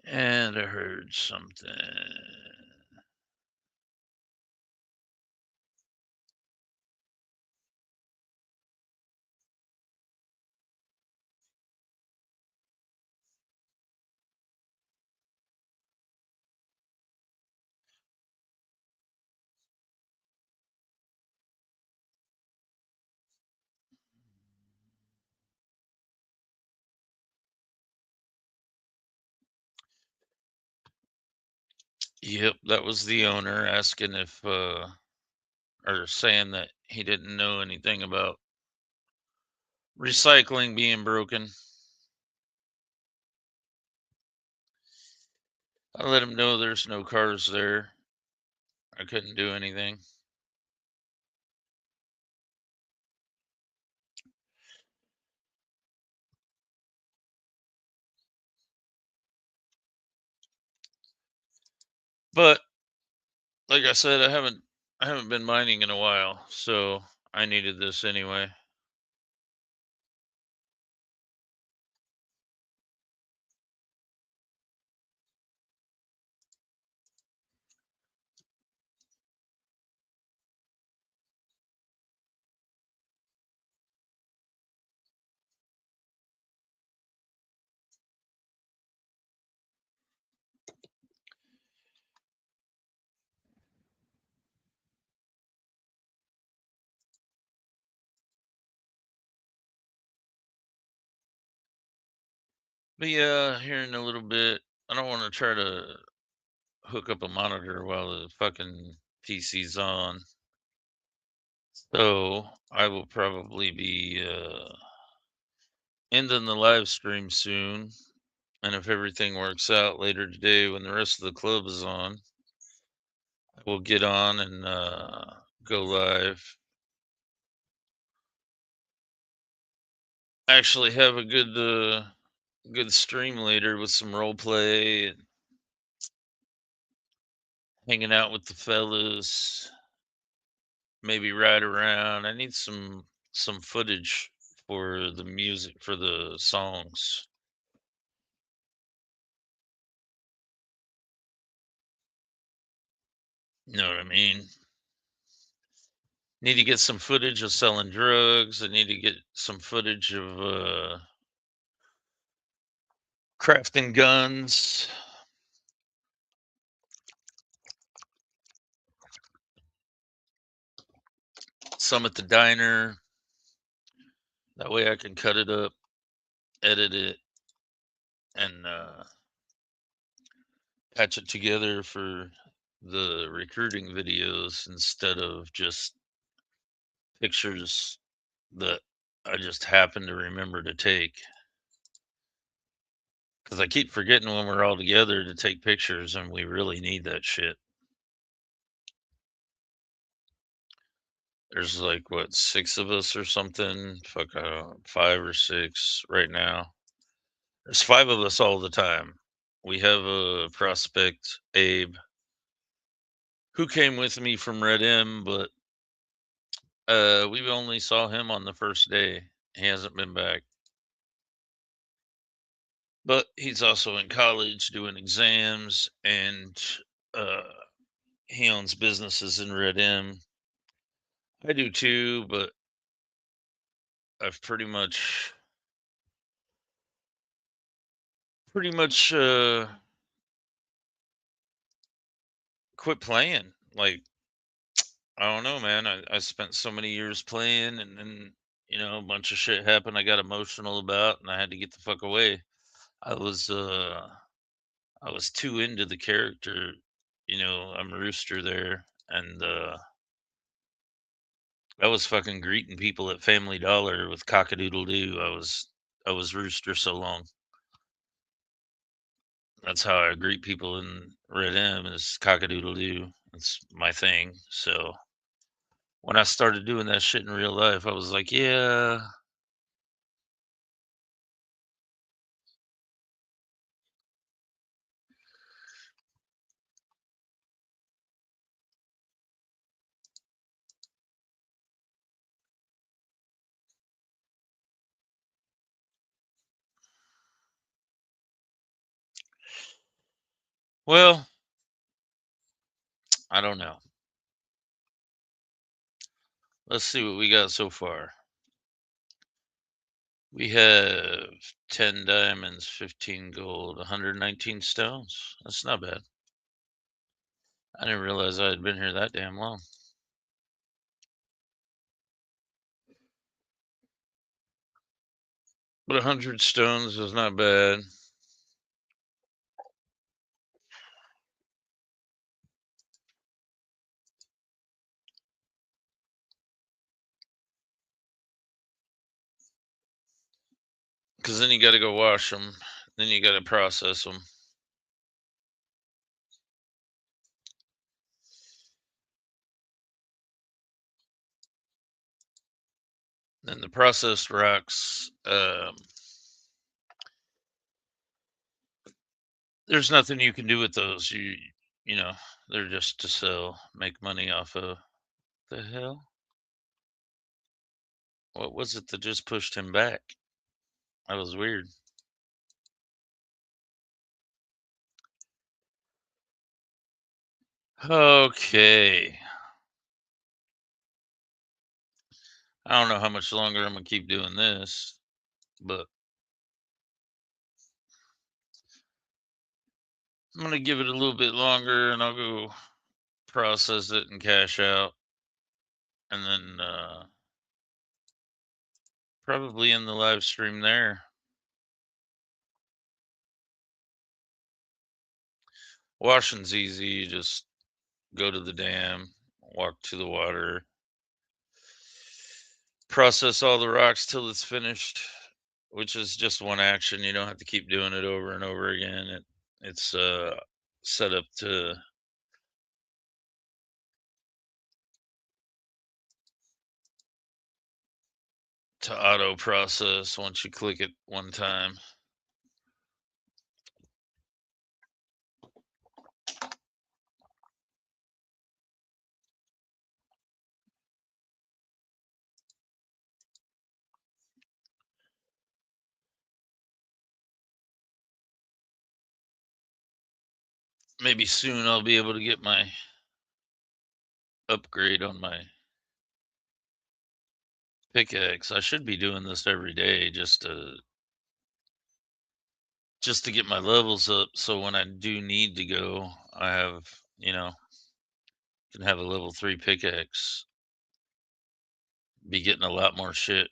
And I heard something. Yep, that was the owner asking if, or saying that he didn't know anything about recycling being broken. I let him know there's no cars there. I couldn't do anything. But like I said, I haven't been mining in a while, so I needed this anyway. But yeah, here in a little bit, I don't want to try to hook up a monitor while the fucking PC's on. So I will probably be ending the live stream soon. And if everything works out later today when the rest of the club is on, I will get on and go live. Actually have a good stream later with some role play and hanging out with the fellas, maybe ride around. I need some footage for the music for the songs. You know what I mean? Need to get some footage of selling drugs. I need to get some footage of crafting guns. Some at the diner. That way I can cut it up, edit it, and patch it together for the recruiting videos instead of just pictures that I just happen to remember to take. Because I keep forgetting when we're all together to take pictures, and we really need that shit. There's like, what, 6 of us or something? Fuck, I don't know, 5 or 6 right now. There's 5 of us all the time. We have a prospect, Abe, who came with me from Red M, but we only saw him on the first day. He hasn't been back. But he's also in college doing exams, and uh, he owns businesses in Red M. I do too, but I've pretty much quit playing. Like, I don't know, man. I spent so many years playing, and then a bunch of shit happened I got emotional about, and I had to get the fuck away. I was uh I was too into the character. I'm Rooster there, and I was fucking greeting people at Family Dollar with cock-a-doodle-doo. I was Rooster so long. That's how I greet people in Red M is cock-a-doodle-doo. That's my thing. So when I started doing that shit in real life, I was like, yeah, well, I don't know. Let's see what we got so far. We have 10 diamonds, 15 gold, 119 stones. That's not bad. I didn't realize I had been here that damn long. But 100 stones is not bad. Because then you got to go wash them. Then you got to process them. Then the processed rocks, there's nothing you can do with those. You know, they're just to sell, make money off of. The hell? What was it that just pushed him back? That was weird. Okay. I don't know how much longer I'm gonna keep doing this, but I'm gonna give it a little bit longer, and I'll go process it and cash out, and then probably in the live stream there. Washing's easy. You just go to the dam, walk to the water, process all the rocks till it's finished, which is just one action. You don't have to keep doing it over and over again. It's set up to auto process once you click it one time. Maybe soon I'll be able to get my upgrade on my pickaxe. I should be doing this every day just to get my levels up, so when I do need to go, I have, can have a level 3 pickaxe. Be getting a lot more shit.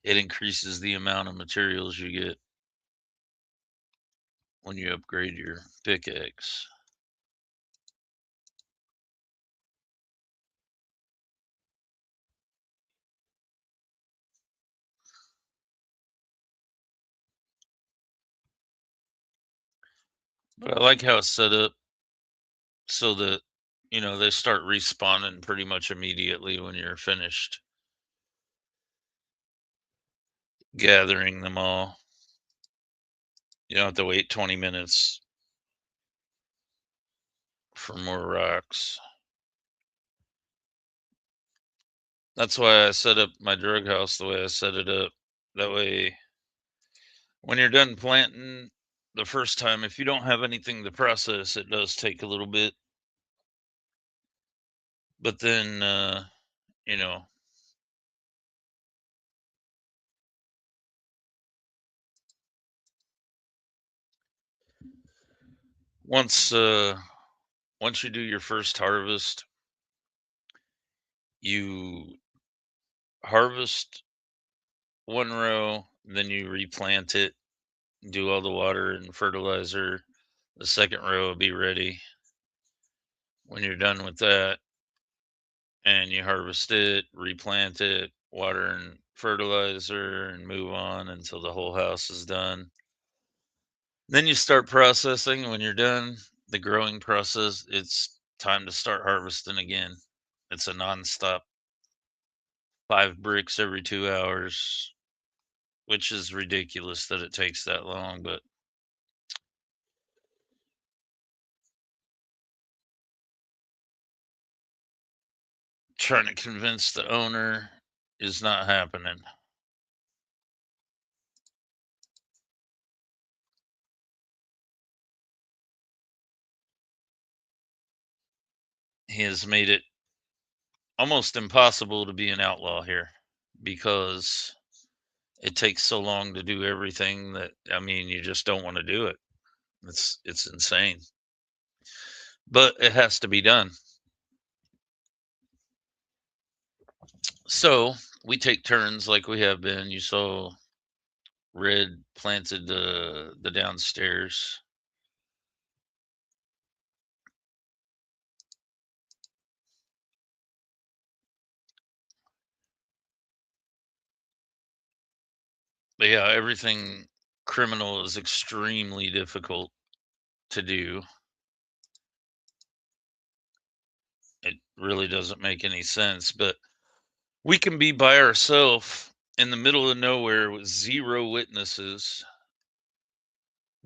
It increases the amount of materials you get when you upgrade your pickaxe. But I like how it's set up so that, they start respawning pretty much immediately when you're finished gathering them all. You don't have to wait 20 minutes for more rocks. That's why I set up my drug house the way I set it up. That way, when you're done planting the first time, if you don't have anything to process, it does take a little bit. But then, you know, once once you do your first harvest, you harvest one row, then you replant it, do all the water and fertilizer. The second row will be ready when you're done with that. and you harvest it, replant it, water and fertilizer, and move on until the whole house is done. Then you start processing. And when you're done the growing process, it's time to start harvesting again. It's a nonstop 5 bricks every 2 hours, which is ridiculous that it takes that long, but trying to convince the owner is not happening. He has made it almost impossible to be an outlaw here because it takes so long to do everything that I mean, you just don't want to do it. It's insane. But it has to be done. So we take turns like we have been. You saw Red planted the downstairs. But yeah, everything criminal is extremely difficult to do. It really doesn't make any sense, but we can be by ourselves in the middle of nowhere with zero witnesses,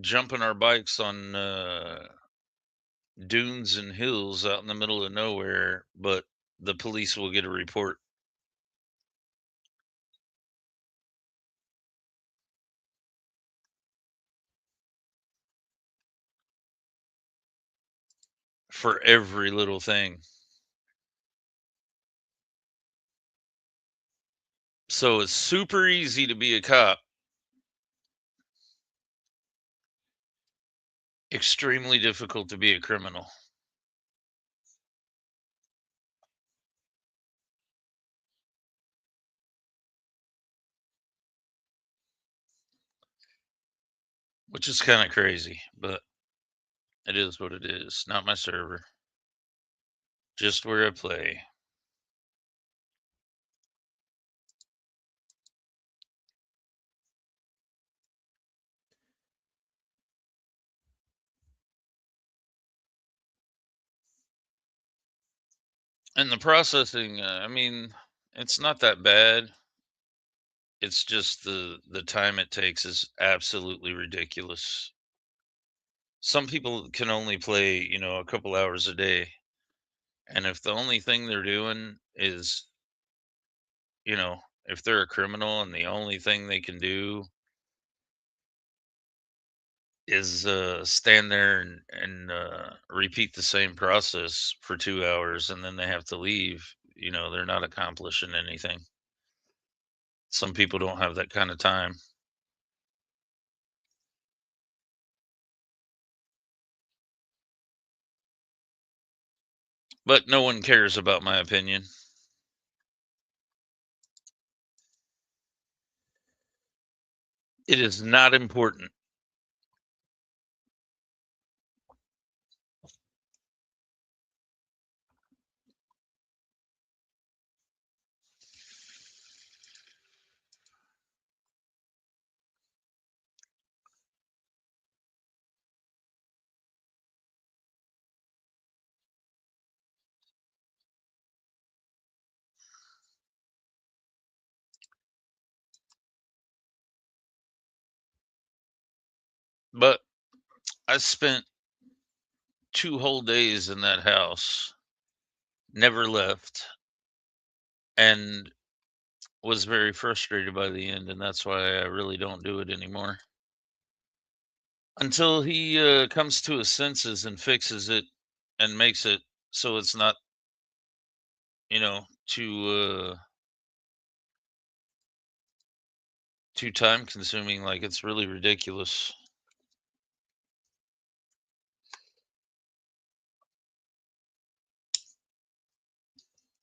jumping our bikes on dunes and hills out in the middle of nowhere, but the police will get a report for every little thing. So it's super easy to be a cop, extremely difficult to be a criminal. Which is kind of crazy, but it is what it is. Not my server, just where I play. And the processing, I mean, it's not that bad. It's just the time it takes is absolutely ridiculous. Some people can only play, a couple hours a day, and if the only thing they're doing is, if they're a criminal and the only thing they can do is stand there and repeat the same process for 2 hours and then they have to leave, they're not accomplishing anything. Some people don't have that kind of time, but no one cares about my opinion. It is not important. But I spent 2 whole days in that house, never left, and was very frustrated by the end, and that's why I really don't do it anymore. Until he comes to his senses and fixes it and makes it so it's not, too time consuming. Like, it's really ridiculous.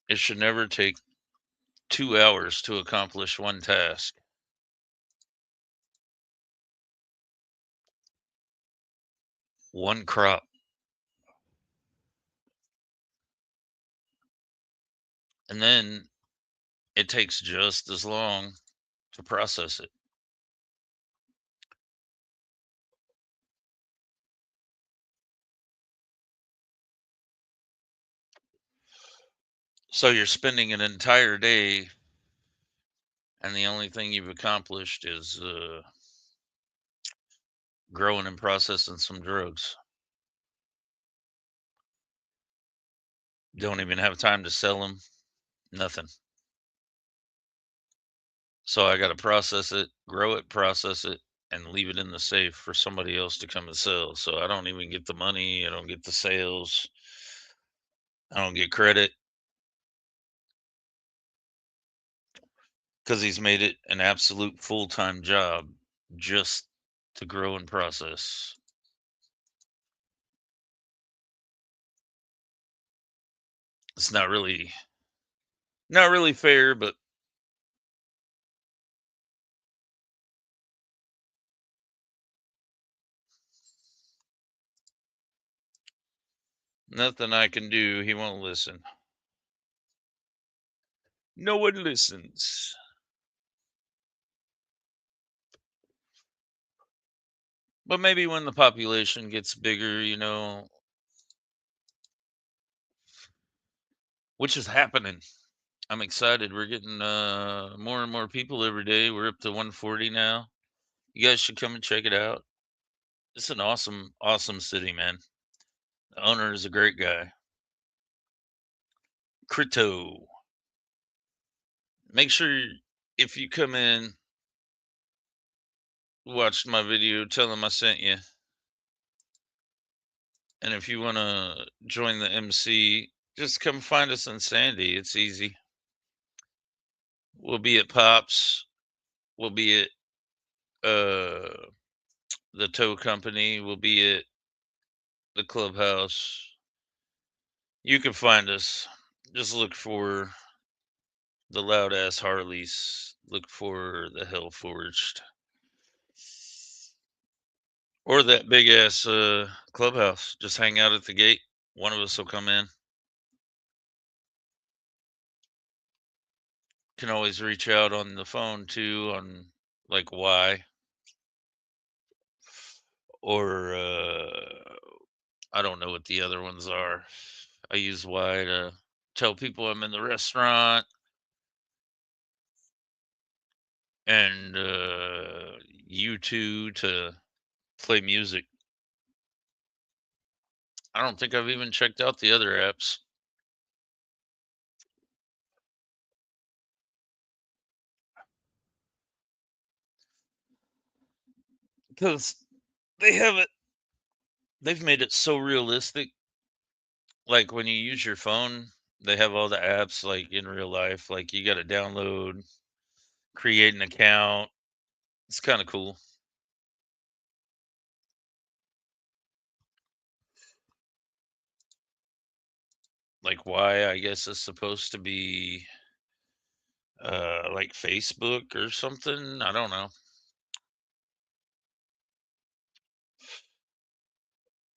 It should never take 2 hours to accomplish one task. One crop. and then it takes just as long to process it. So you're spending an entire day, and the only thing you've accomplished is growing and processing some drugs. Don't even have time to sell them. Nothing. So I got to process it, grow it, process it, and leave it in the safe for somebody else to come and sell. So I don't even get the money. I don't get the sales. I don't get credit because he's made it an absolute full time job just to grow and process. It's not really fair, but nothing I can do. He won't listen. No one listens. But maybe when the population gets bigger, which is happening. I'm excited. We're getting more and more people every day. We're up to 140 now. You guys should come and check it out. It's an awesome, awesome city, man. The owner is a great guy. Crito. Make sure if you come in, watch my video, tell him I sent you. And if you want to join the MC, just come find us in Sandy. It's easy. We'll be at Pops. We'll be at uh, the tow company. We'll be at the clubhouse. You can find us. Just look for the loud ass Harleys. Look for the Hell Forged. Or that big ass clubhouse. Just hang out at the gate. One of us will come in. Can always reach out on the phone too on like why. Or I don't know what the other ones are. I use why to tell people I'm in the restaurant, and U2 to play music. I don't think I've even checked out the other apps because they have it. They've made it so realistic. Like when you use your phone, they have all the apps like in real life. Like you got to download, create an account. It's kind of cool. Like why I guess it's supposed to be like Facebook or something. I don't know.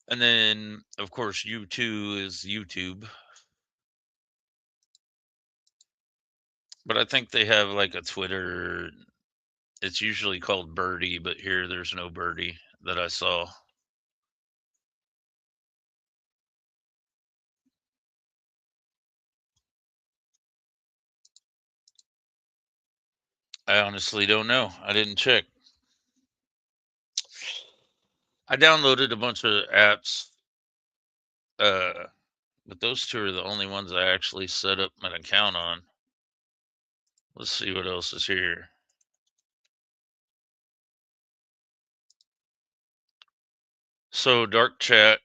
And then of course U2 is YouTube. But I think they have like a Twitter. It's usually called Birdie, but here there's no Birdie that I saw. I honestly don't know. I didn't check. I downloaded a bunch of apps, uh, but those two are the only ones I actually set up an account on. Let's see what else is here. So dark chat,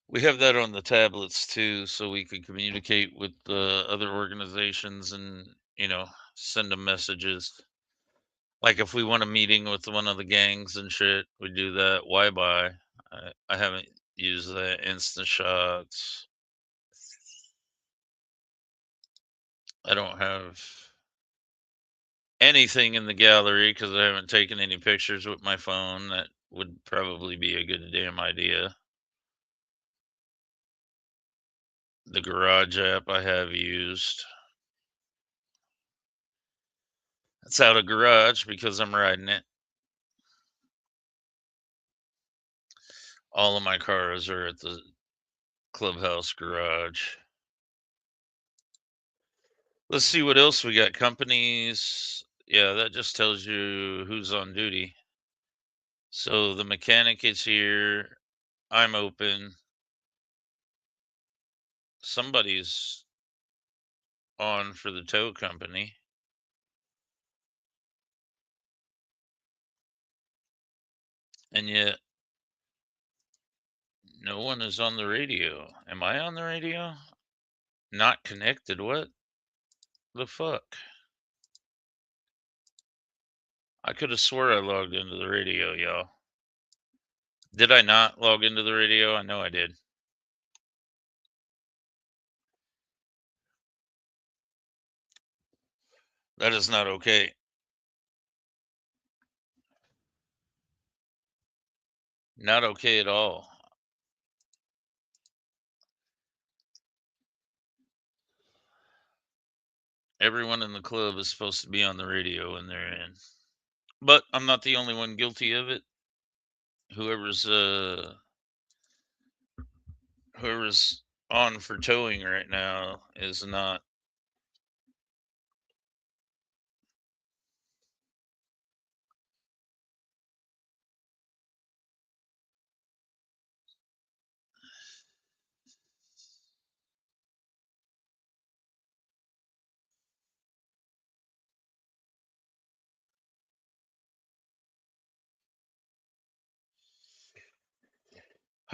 we have that on the tablets too, so we can communicate with the other organizations and send them messages. Like if we want a meeting with one of the gangs and shit, we do that. Why buy? I haven't used that. Instant shots. I don't have anything in the gallery because I haven't taken any pictures with my phone. That would probably be a good damn idea. The garage app I have used. It's out of garage because I'm riding it. All of my cars are at the clubhouse garage. Let's see what else we got. Companies. Yeah, that just tells you who's on duty. So the mechanic is here. I'm open. Somebody's on for the tow company. And yet no one is on the radio. Am I on the radio? Not connected. What the fuck? I could have swore I logged into the radio, y'all. Did I not log into the radio? I know I did. That is not okay. Not okay at all. Everyone in the club is supposed to be on the radio when they're in. But I'm not the only one guilty of it. Whoever's whoever's on for towing right now is not.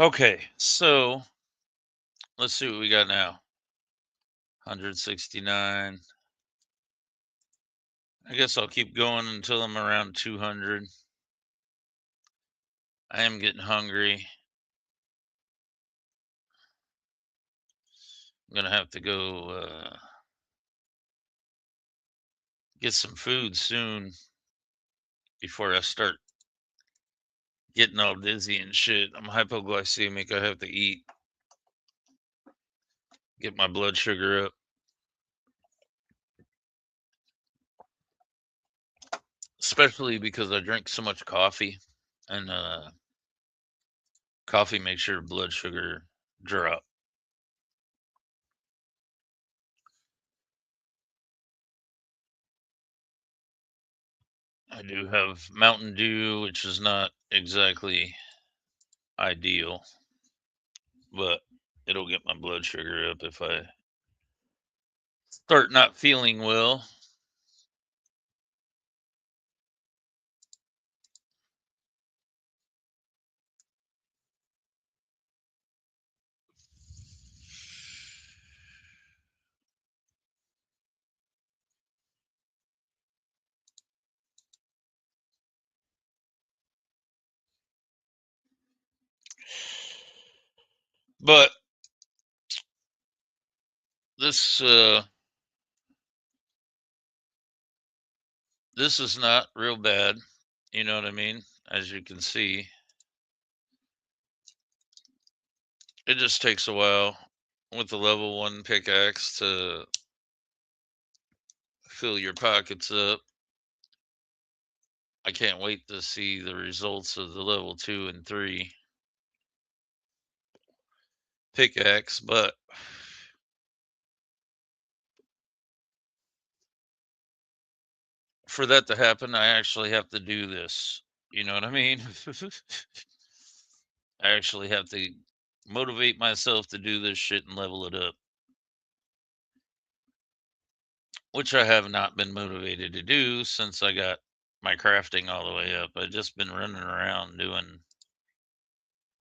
Okay, so let's see what we got now. 169. I guess I'll keep going until I'm around 200. I am getting hungry. I'm gonna have to go get some food soon before I start getting all dizzy and shit. I'm hypoglycemic. I have to eat, get my blood sugar up. Especially because I drink so much coffee, and coffee makes your blood sugar drop. I do have Mountain Dew, which is not exactly ideal, but it'll get my blood sugar up if I start not feeling well. But this this is not real bad. You know what I mean? As you can see, it just takes a while with the level 1 pickaxe to fill your pockets up. I can't wait to see the results of the level 2 and 3 pickaxe, but for that to happen, I actually have to do this. You know what I mean? I actually have to motivate myself to do this shit and level it up, which I have not been motivated to do since I got my crafting all the way up. I've just been running around doing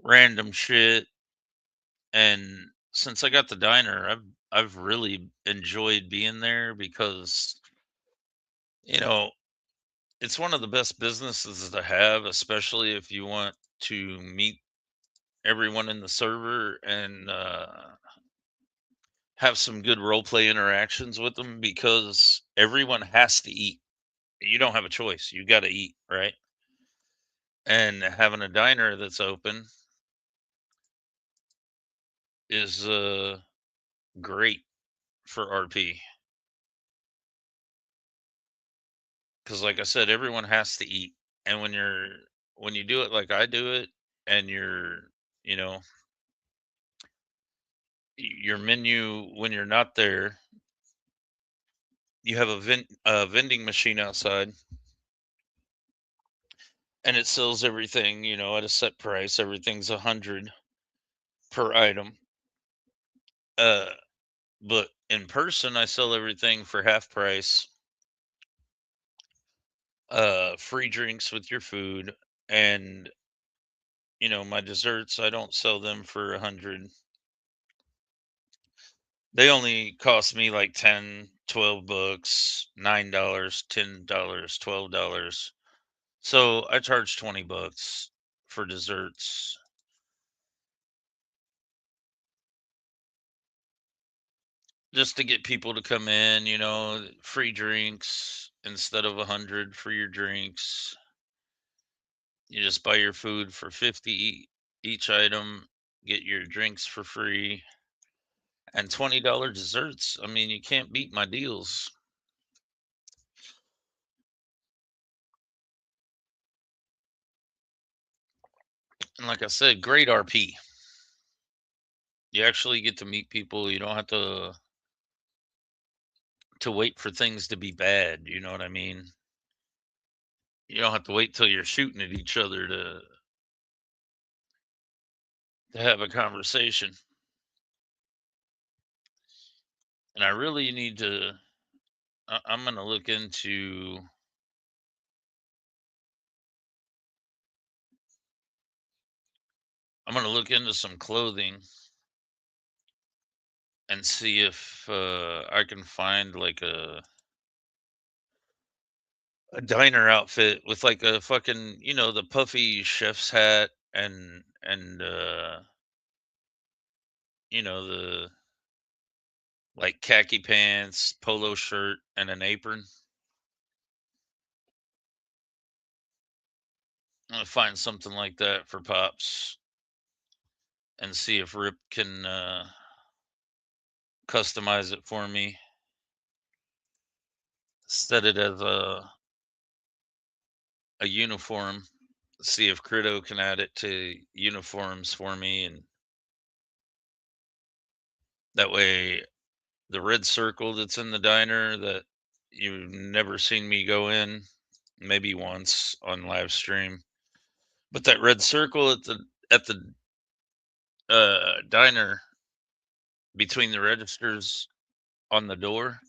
random shit, and since I got the diner, I've really enjoyed being there because you know it's one of the best businesses to have, especially if you want to meet everyone in the server and have some good role play interactions with them because everyone has to eat. You don't have a choice. You got to eat, right? And having a diner that's open is great for RP because, like I said, everyone has to eat, and when you do it like I do it, and you know, your menu when you're not there, you have a vending machine outside, and it sells everything, at a set price. Everything's 100 per item. Uh, but in person, I sell everything for half price. Free drinks with your food, and my desserts. I don't sell them for 100. They only cost me like 10, 12 bucks, $9, $10, $12. So I charge 20 bucks for desserts just to get people to come in, free drinks instead of 100 for your drinks. You just buy your food for 50 each item, get your drinks for free, and $20 desserts. I mean, you can't beat my deals. And like I said, great RP. You actually get to meet people. You don't have to wait for things to be bad. You know what I mean? You don't have to wait till you're shooting at each other to have a conversation. And I really need to. I'm gonna look into. I'm gonna look into some clothing and see if I can find like a diner outfit with like a fucking, the puffy chef's hat and the like khaki pants, polo shirt, and an apron. I'm gonna find something like that for Pops and see if Rip can customize it for me. Set it as a uniform. See if Crito can add it to uniforms for me, and that way the red circle that's in the diner that you've never seen me go in, maybe once on live stream, but that red circle at the diner between the registers on the door,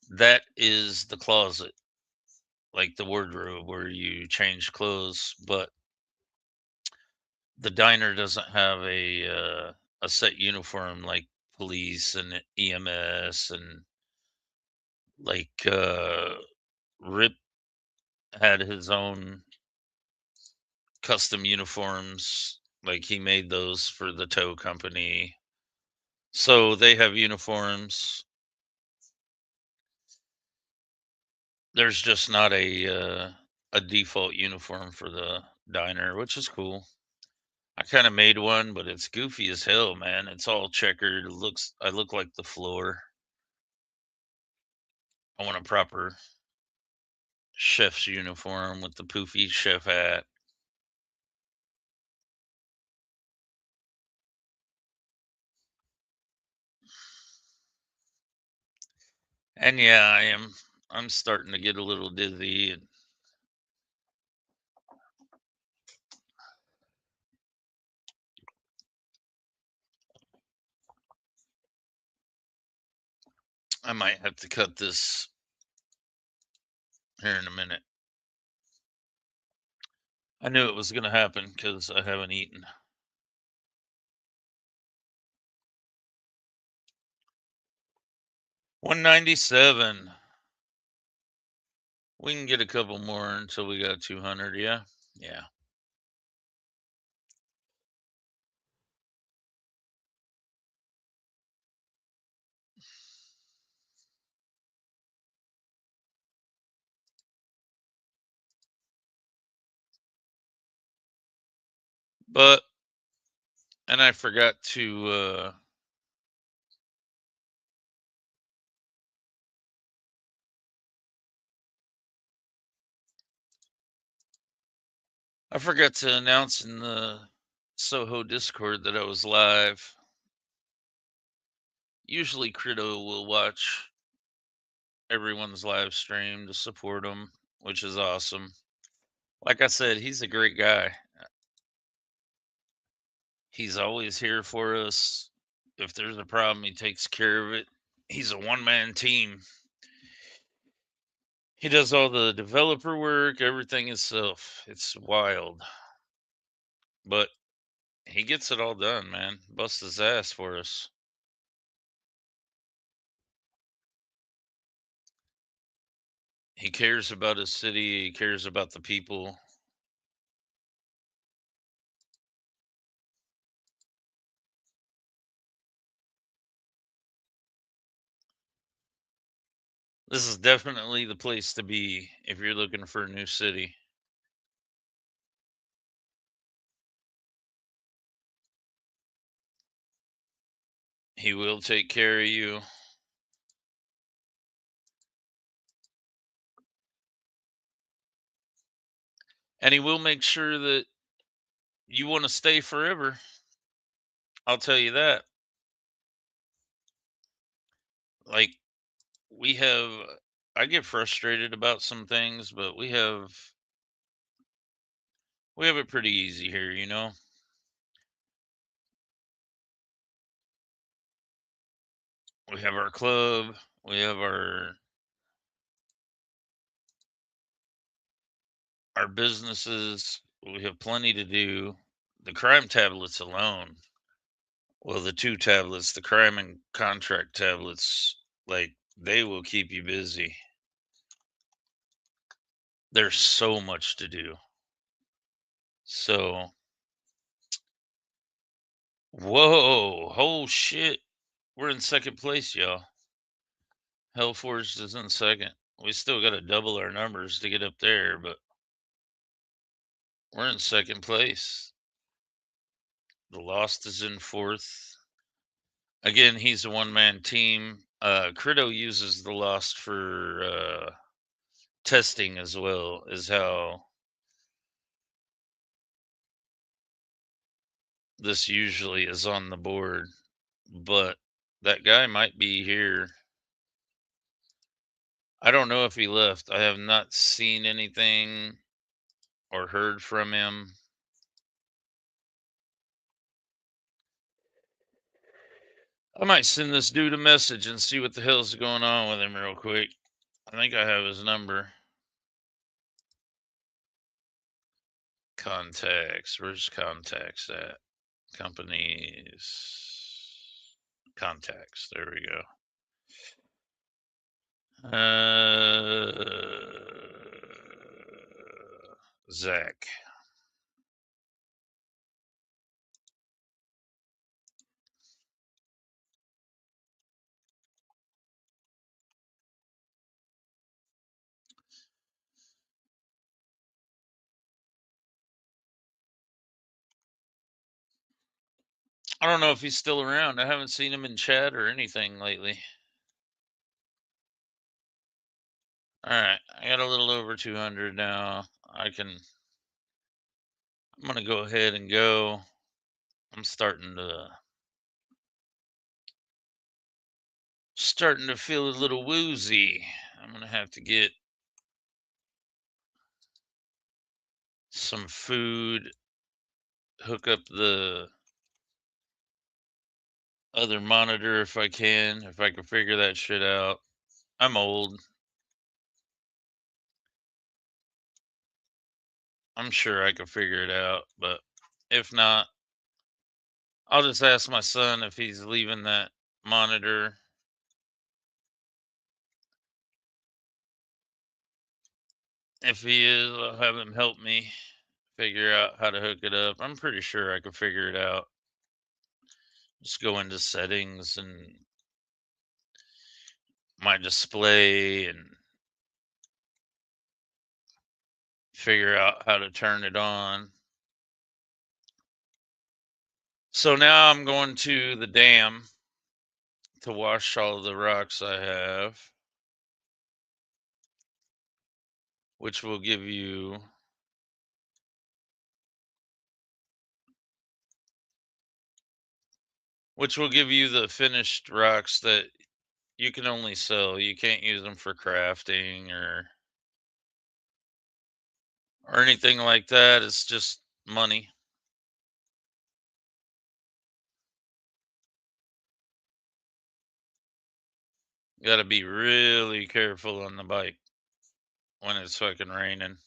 that is the closet, like the wardrobe where you change clothes. But the diner doesn't have a set uniform like police and EMS, and like Rip had his own custom uniforms. Like he made those for the tow company. So they have uniforms. There's just not a default uniform for the diner, which is cool. I kind of made one, but it's goofy as hell, man. It's all checkered. I look like the floor. I want a proper chef's uniform with the poofy chef hat. And yeah, I'm starting to get a little dizzy, and I might have to cut this here in a minute. I knew it was going to happen because I haven't eaten. 197. We can get a couple more until we got 200. Yeah. Yeah. But, and I forgot to I forgot to announce in the SOHO Discord that I was live. Usually, Crito will watch everyone's live stream to support them, which is awesome. Like I said, he's a great guy. He's always here for us. If there's a problem, he takes care of it. He's a one-man team. He does all the developer work, everything himself. It's wild. But he gets it all done, man. Busts his ass for us. He cares about his city, he cares about the people. This is definitely the place to be if you're looking for a new city. He will take care of you. And he will make sure that you want to stay forever. I'll tell you that. Like, we have, I get frustrated about some things, but we have it pretty easy here, you know? We have our club, we have our businesses, we have plenty to do. The crime tablets alone, well, the two tablets, the crime and contract tablets, like, they will keep you busy. There's so much to do. So, whoa, oh shit. We're in second place, y'all. Hellforged is in second. We still got to double our numbers to get up there, but we're in second place. The Lost is in fourth. Again, he's a one-man team. Crito uses the Lost for testing as well, is how this usually is on the board. But that guy might be here. I don't know if he left. I have not seen anything or heard from him. I might send this dude a message and see what the hell's going on with him real quick. I think I have his number. Contacts. Where's contacts at? Companies. Contacts. There we go. Zach. I don't know if he's still around. I haven't seen him in chat or anything lately. All right, I got a little over 200 now. I'm gonna go ahead and go. I'm starting to feel a little woozy. I'm gonna have to get some food, hook up the other monitor if I can figure that shit out. I'm old. I'm sure I could figure it out, but if not, I'll just ask my son if he's leaving that monitor. If he is, I'll have him help me figure out how to hook it up. I'm pretty sure I could figure it out. Just go into settings and my display and figure out how to turn it on. So now I'm going to the dam to wash all the rocks I have, which will give you which will give you the finished rocks that you can only sell. You can't use them for crafting or anything like that. It's just money. You got to be really careful on the bike when it's fucking raining.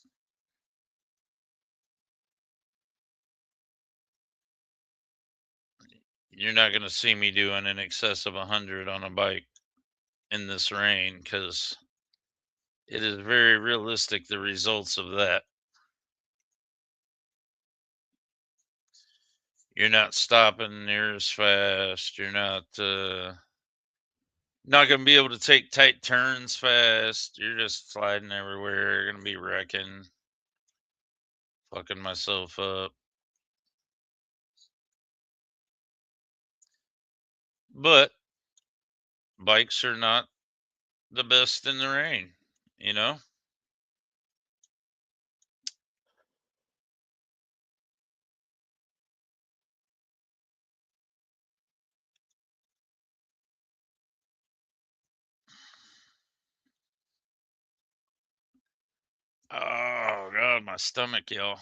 You're not going to see me doing in excess of 100 on a bike in this rain because it is very realistic, the results of that. You're not stopping near as fast. You're not going to be able to take tight turns fast. You're just sliding everywhere. You're going to be wrecking, fucking myself up. But bikes are not the best in the rain, you know? Oh, God, my stomach, y'all.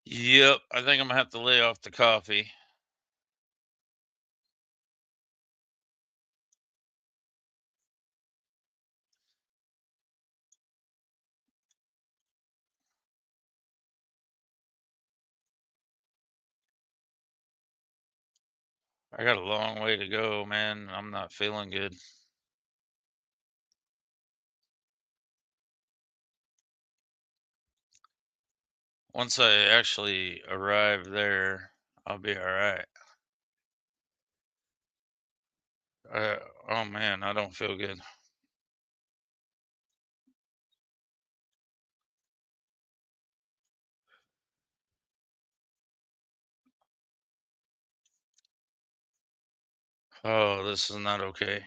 Yep, I think I'm going to have to lay off the coffee. I got a long way to go, man. I'm not feeling good. Once I actually arrive there, I'll be all right. Oh man, I don't feel good. Oh, this is not okay.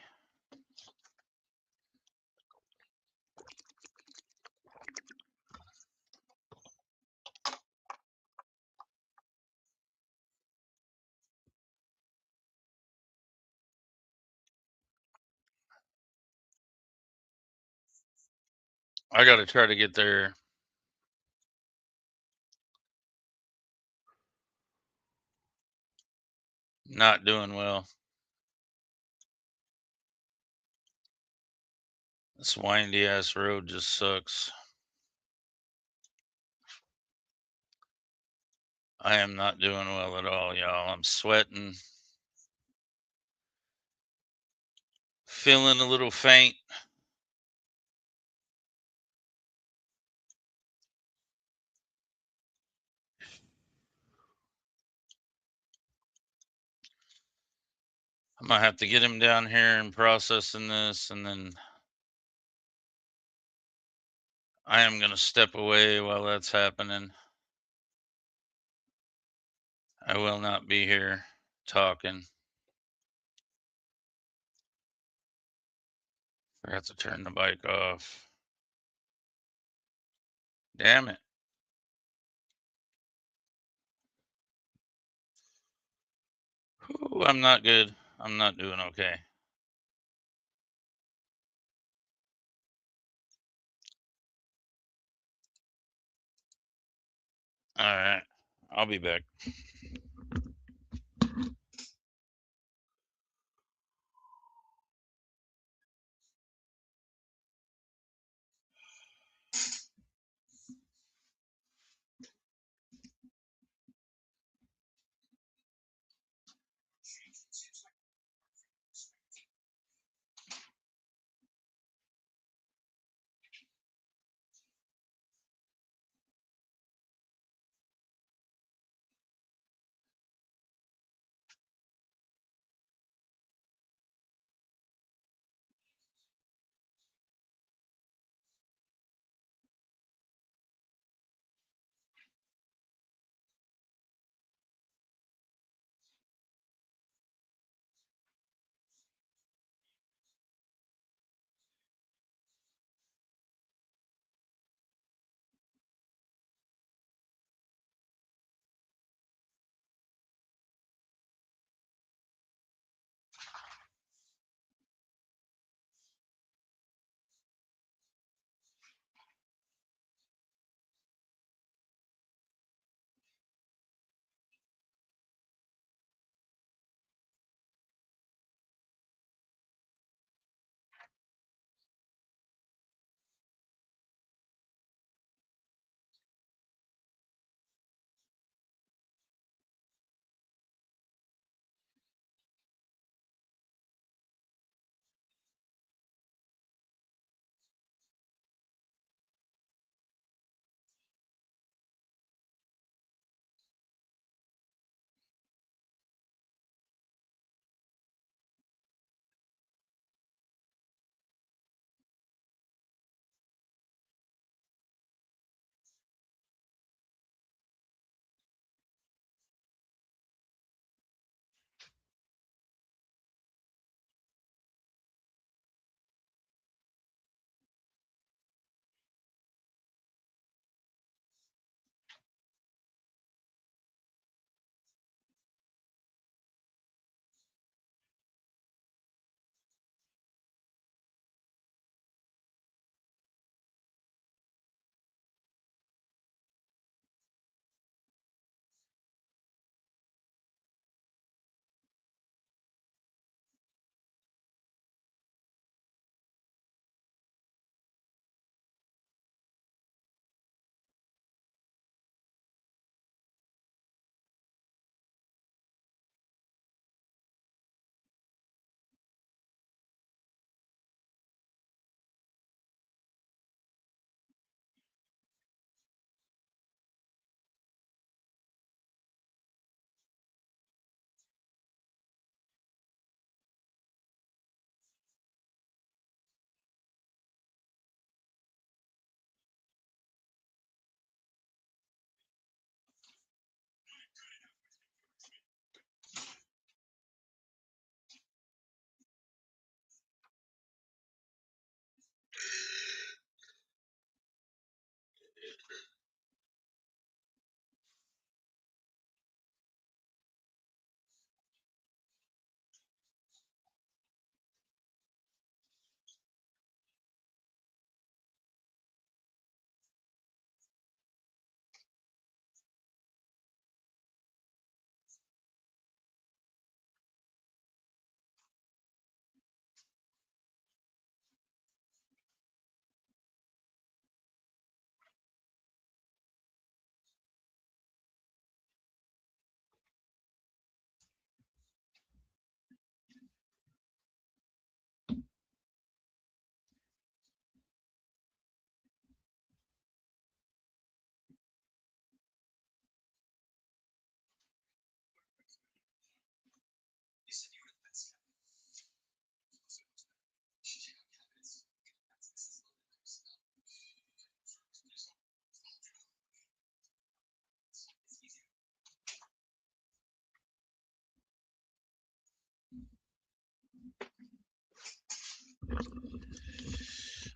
I got to try to get there. Not doing well. This windy ass road just sucks. I am not doing well at all, y'all. I'm sweating, feeling a little faint. I might have to get him down here and processing this, and then I am going to step away while that's happening. I will not be here talking. I have to turn the bike off. Damn it. Ooh, I'm not good. I'm not doing okay. All right. I'll be back.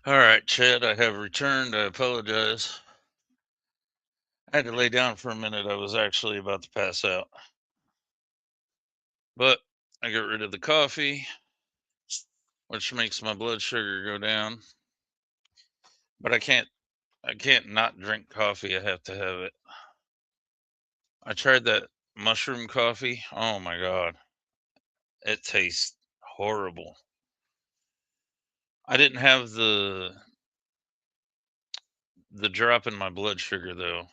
All right, Chad, I have returned. I apologize. I had to lay down for a minute. I was actually about to pass out. But I got rid of the coffee, which makes my blood sugar go down. But I can't not drink coffee. I have to have it. I tried that mushroom coffee. Oh my god. It tastes horrible. I didn't have the drop in my blood sugar though.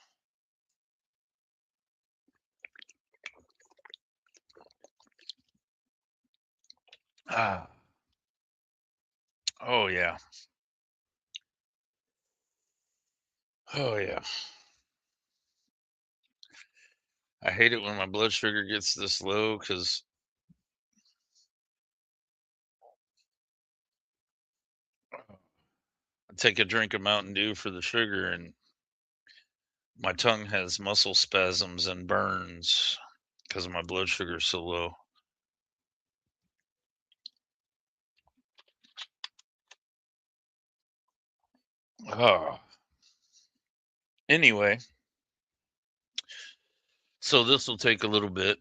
Ah. Oh yeah. Oh yeah. I hate it when my blood sugar gets this low because I take a drink of Mountain Dew for the sugar and my tongue has muscle spasms and burns because my blood sugar's so low. Oh. Anyway, so this will take a little bit,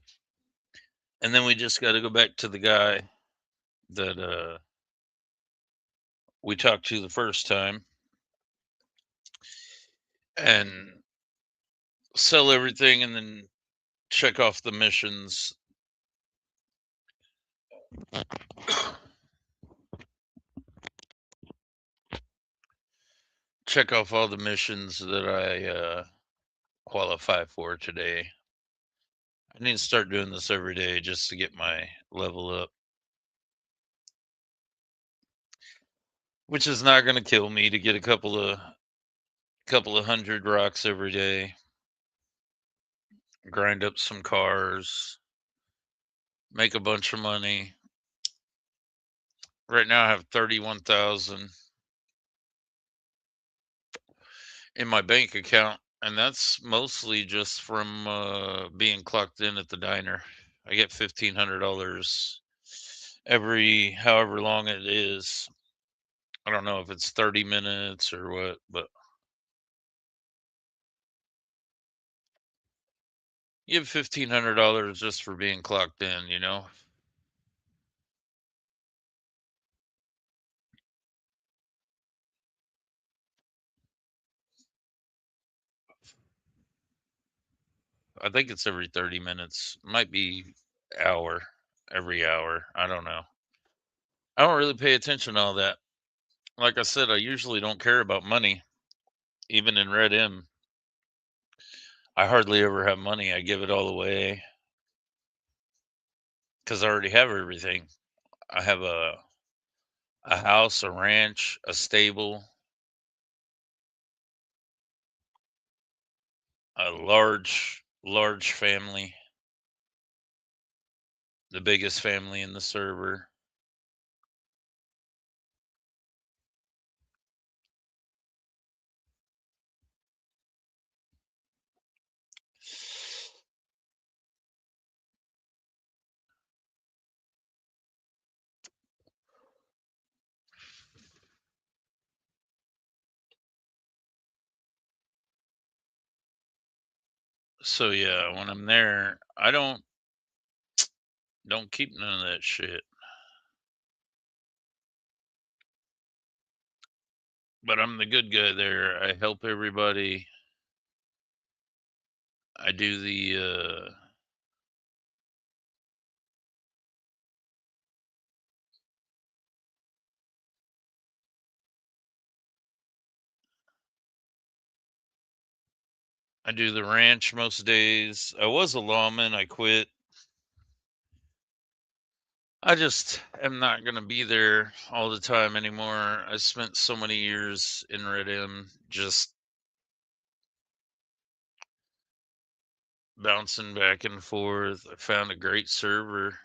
and then we just got to go back to the guy that we talked to the first time and sell everything, and then check off the missions. Check off all the missions that I qualify for today. I need to start doing this every day just to get my level up, which is not going to kill me to get a couple of hundred rocks every day, grind up some cars, make a bunch of money. Right now I have 31,000 in my bank account, and that's mostly just from being clocked in at the diner. I get $1,500 every however long it is. I don't know if it's 30 minutes or what, but you have $1,500 just for being clocked in, you know? I think it's every 30 minutes. Might be hour, every hour. I don't know. I don't really pay attention to all that. Like I said, I usually don't care about money. Even in Red M, I hardly ever have money. I give it all away because I already have everything. I have a house, a ranch, a stable, a large family, the biggest family in the server. So yeah, when I'm there, I don't keep none of that shit. But I'm the good guy there. I help everybody. I do the ranch most days. I was a lawman. I quit. I just am not going to be there all the time anymore. I spent so many years in Red M just bouncing back and forth. I found a great server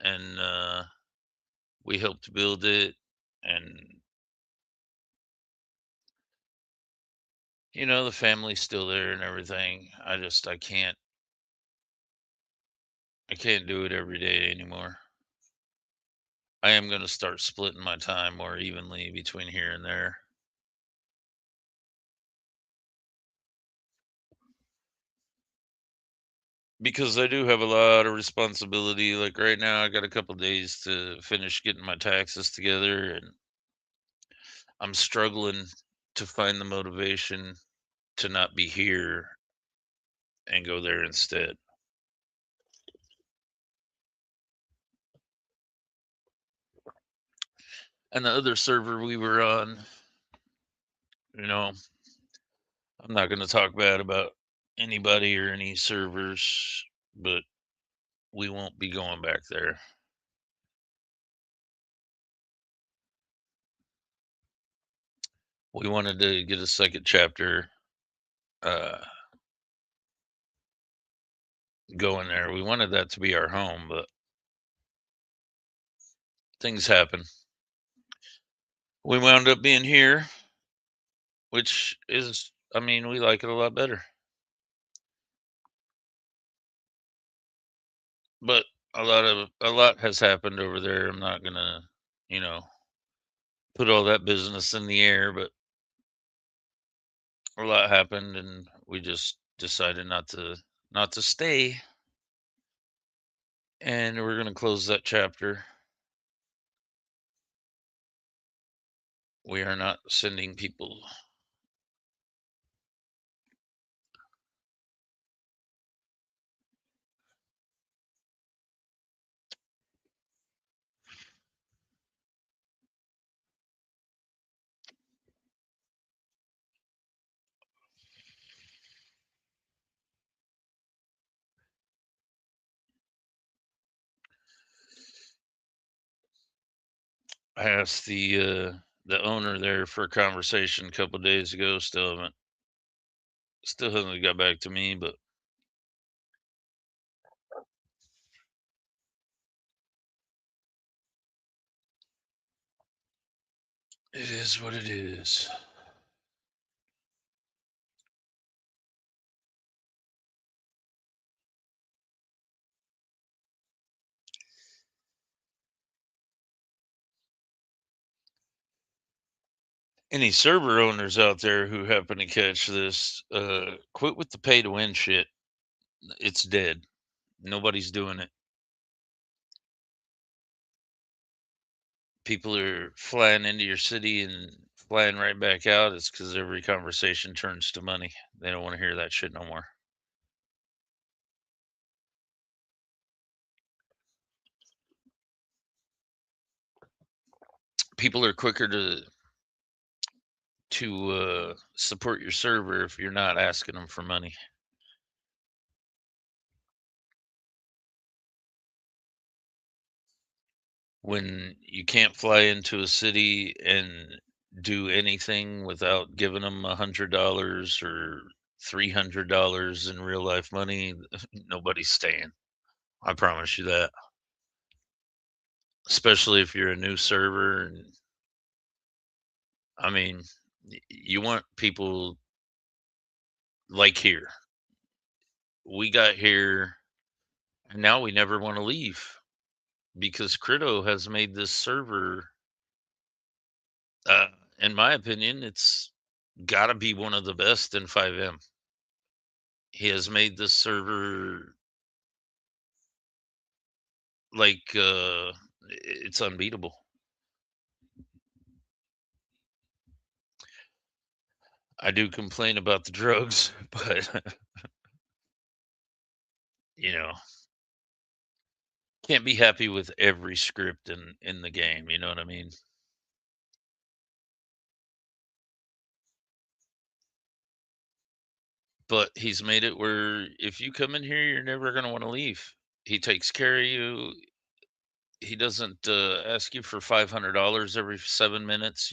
and we helped build it. And, the family's still there and everything. I can't do it every day anymore. I am going to start splitting my time more evenly between here and there because I do have a lot of responsibility. Like right now, I got a couple days to finish getting my taxes together, and I'm struggling to find the motivation to not be here and go there instead. And the other server we were on, you know, I'm not going to talk bad about anybody or any servers, but we won't be going back there. We wanted to get a second chapter uh, going there. We wanted that to be our home, but things happen. We wound up being here, which is, I mean, we like it a lot better. But a lot has happened over there. I'm not gonna, you know, put all that business in the air, but a lot happened, and we just decided not to stay, and we're gonna close that chapter. We are not sending people. I asked the owner there for a conversation a couple days ago. Still hasn't got back to me, but it is what it is. Any server owners out there who happen to catch this, quit with the pay to win shit. It's dead. Nobody's doing it. People are flying into your city and flying right back out. It's because every conversation turns to money. They don't want to hear that shit no more. People are quicker to support your server if you're not asking them for money. When you can't fly into a city and do anything without giving them $100 or $300 in real life money, nobody's staying. I promise you that. Especially if you're a new server, and I mean, you want people like here. We got here, and now we never want to leave because Crito has made this server. Uh, in my opinion, it's got to be one of the best in 5M. He has made this server like it's unbeatable. I do complain about the drugs, but you know, can't be happy with every script in the game. You know what I mean? But he's made it where if you come in here, you're never gonna want to leave. He takes care of you. He doesn't ask you for $500 every 7 minutes.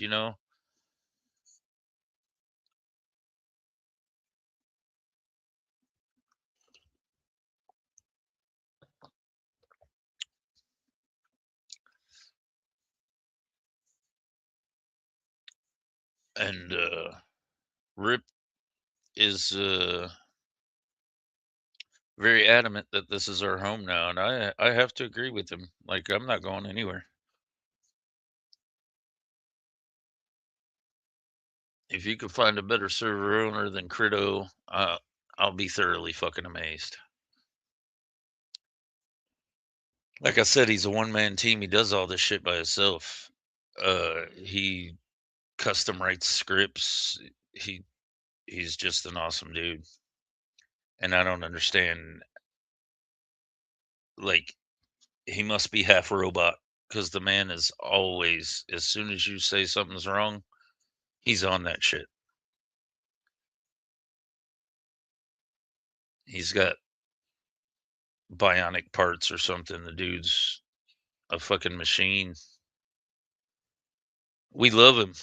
And Rip is very adamant that this is our home now, and I have to agree with him. Like I'm not going anywhere. If you could find a better server owner than Crito, I'll be thoroughly fucking amazed. Like I said, he's a one-man team. He does all this shit by himself. He custom writes scripts. He he's just an awesome dude. And I don't understand, like, he must be half robot because the man is always, as soon as you say something's wrong, he's on that shit. He's got bionic parts or something. The dude's a fucking machine. We love him.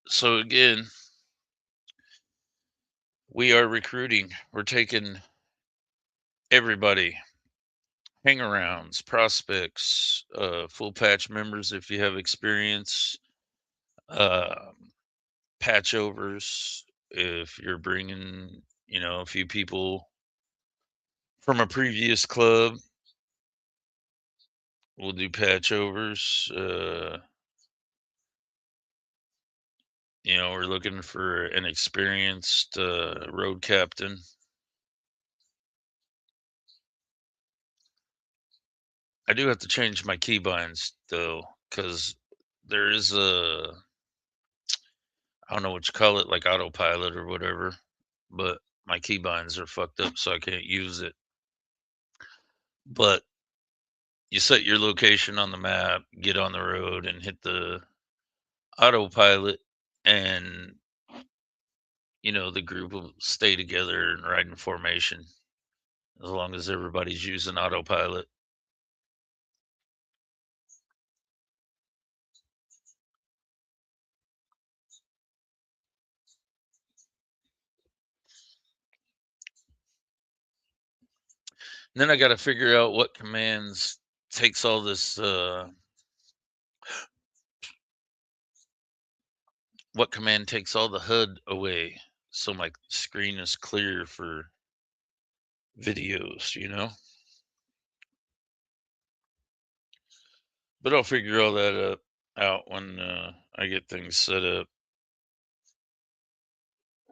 So again, we are recruiting. We're taking everybody, hangarounds, prospects, full patch members if you have experience, uh, patch overs if you're bringing, a few people from a previous club. We'll do patch overs. We're looking for an experienced road captain. I do have to change my keybinds though, because there is I don't know what you call it, like autopilot or whatever, but my keybinds are fucked up, so I can't use it. But you set your location on the map, get on the road, and hit the autopilot, and the group will stay together and ride in formation as long as everybody's using autopilot. And then I got to figure out what commands takes all this. What command takes all the HUD away, so my screen is clear for videos. But I'll figure all that out when I get things set up.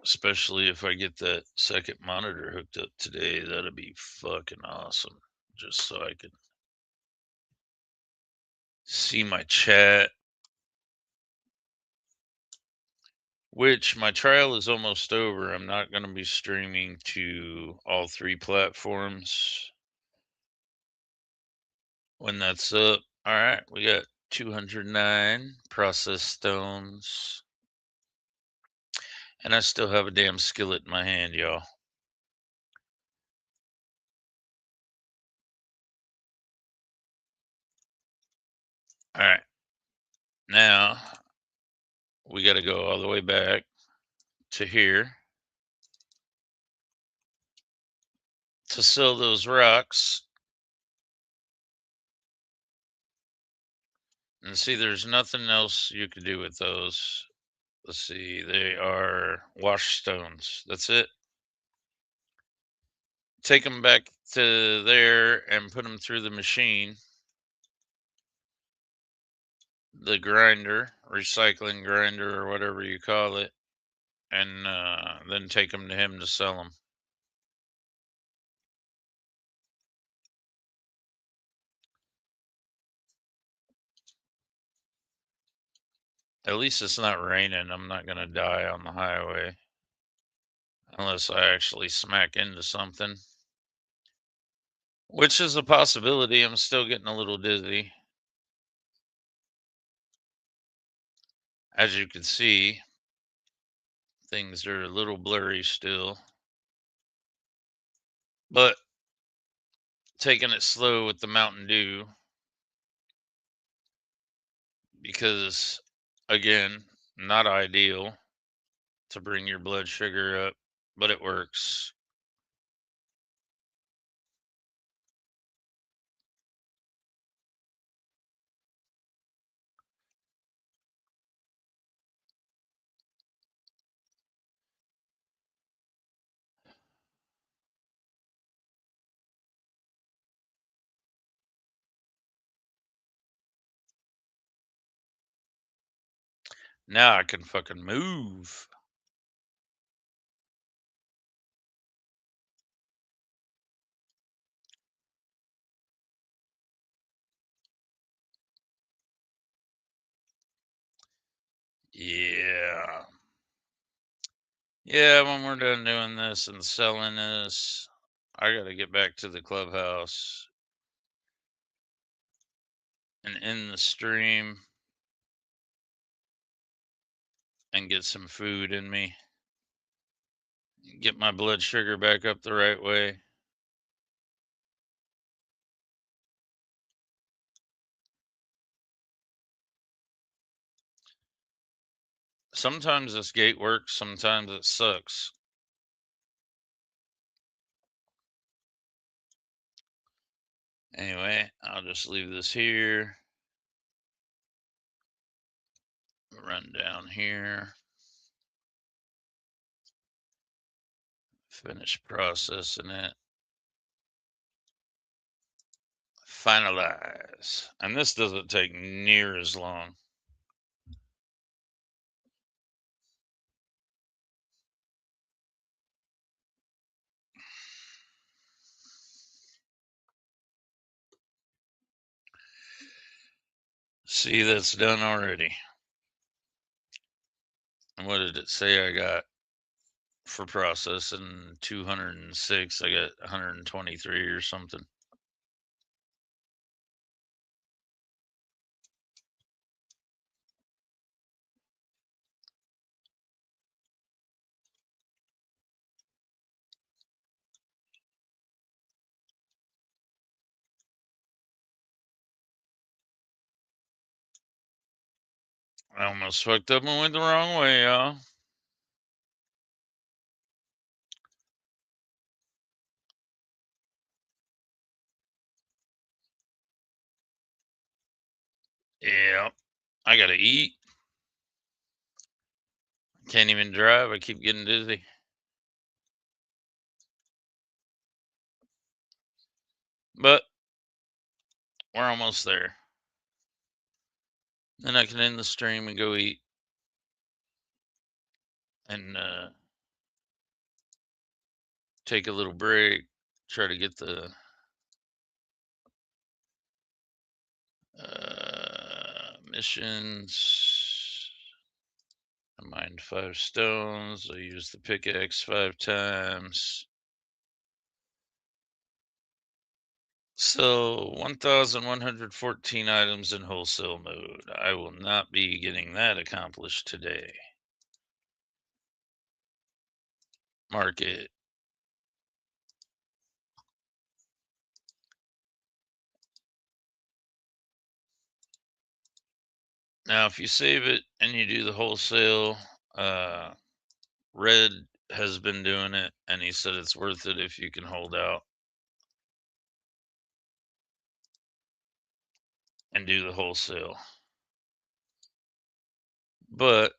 Especially if I get that second monitor hooked up today, that'll be fucking awesome. Just so I can see my chat, which my trial is almost over. I'm not going to be streaming to all three platforms when that's up. All right, we got 209 process stones, and I still have a damn skillet in my hand, y'all. All right, now we got to go all the way back to here to sell those rocks. And see, there's nothing else you could do with those. Let's see, they are wash stones. That's it. Take them back to there and put them through the machine, the grinder, recycling grinder, or whatever you call it, and then take them to him to sell them. At least it's not raining. I'm not going to die on the highway unless I actually smack into something, which is a possibility. I'm still getting a little dizzy. As you can see, things are a little blurry still, but taking it slow with the Mountain Dew. because, again, not ideal to bring your blood sugar up, but it works. Now I can fucking move. Yeah. Yeah, when we're done doing this and selling this, I gotta get back to the clubhouse and end the stream and get some food in me. Get my blood sugar back up the right way. Sometimes this gate works, sometimes it sucks. Anyway, I'll just leave this here. Run down here. Finish processing it. Finalize. And this doesn't take near as long. See, that's done already. And what did it say I got for processing? 206. I got 123 or something. I almost fucked up and went the wrong way, y'all. Yeah, I gotta eat. Can't even drive. I keep getting dizzy. But we're almost there. Then I can end the stream and go eat and take a little break. Try to get the missions. I mined 5 stones. I used the pickaxe 5 times. So 1,114 items in wholesale mode. I will not be getting that accomplished today. Market. Now, if you save it and you do the wholesale, Red has been doing it, and he said it's worth it if you can hold out and do the wholesale. But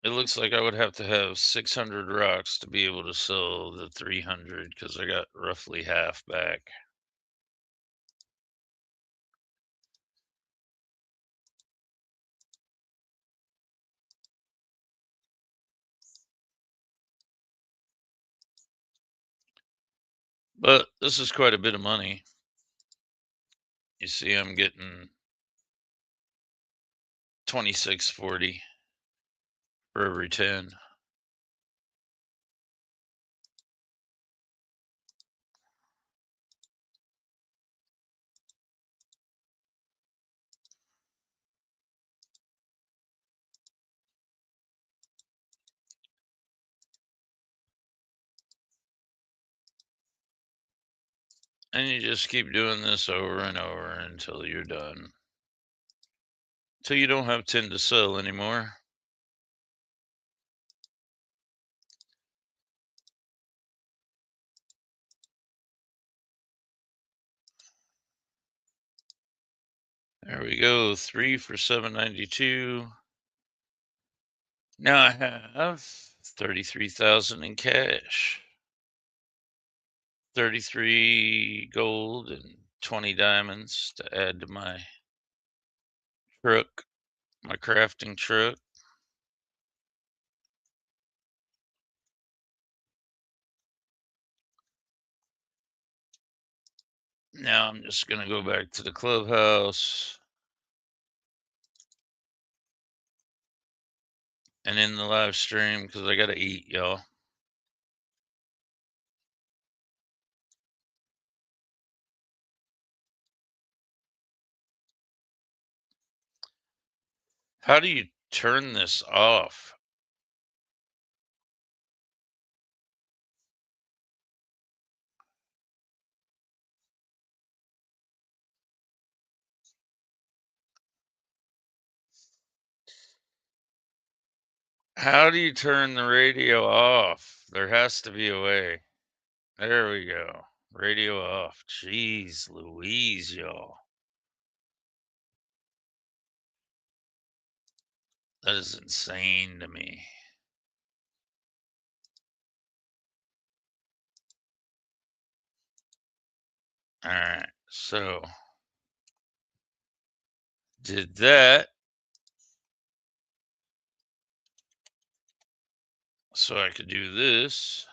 it looks like I would have to have 600 rocks to be able to sell the 300 because I got roughly half back. But this is quite a bit of money. You see, I'm getting 2640 for every 10. And you just keep doing this over and over until you're done. till you don't have 10 to sell anymore. There we go. 3 for 792. Now I have 33,000 in cash, 33 gold, and 20 diamonds to add to my truck, my crafting truck. Now I'm just going to go back to the clubhouse and in the live stream because I got to eat, y'all. How do you turn this off? How do you turn the radio off? There has to be a way. There we go. Radio off. Jeez Louise, y'all. That is insane to me. All right, so did that. So I could do this.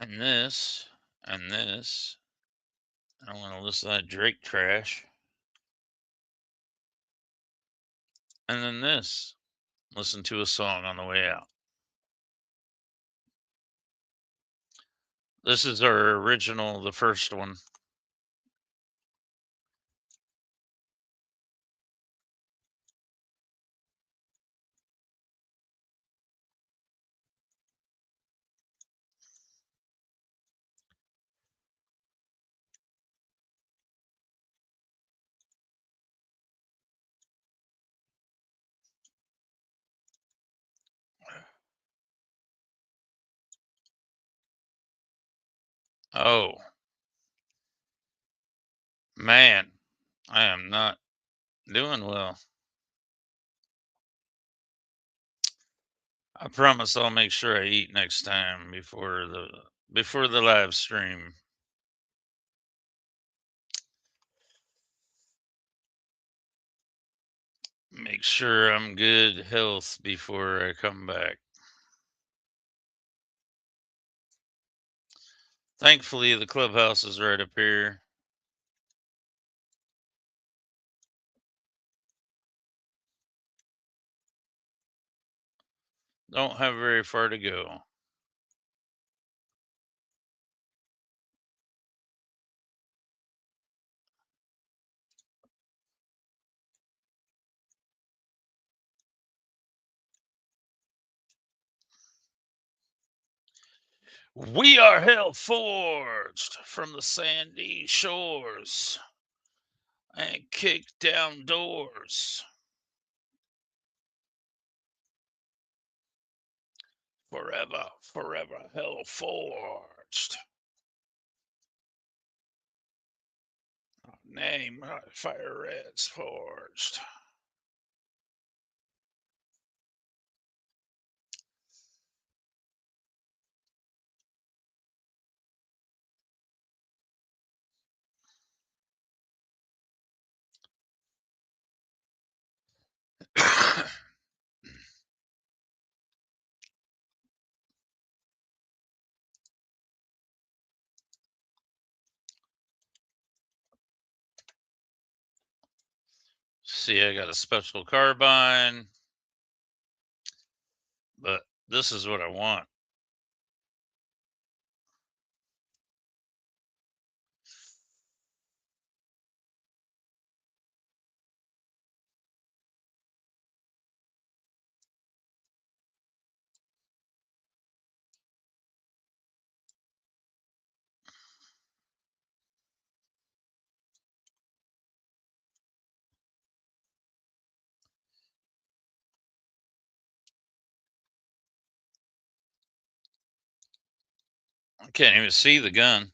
And this. And this. I want to listen to that Drake trash. And then this. Listen to a song on the way out. This is our original, the first one. Oh, man. I am not doing well. I promise I'll make sure I eat next time before the live stream. Make sure I'm good health before I come back. Thankfully, the clubhouse is right up here. Don't have very far to go. We are hell forged from the sandy shores and kicked down doors. Forever, forever hell forged. Name fire red's forged. See, I got a special carbine, but this is what I want. Can't even see the gun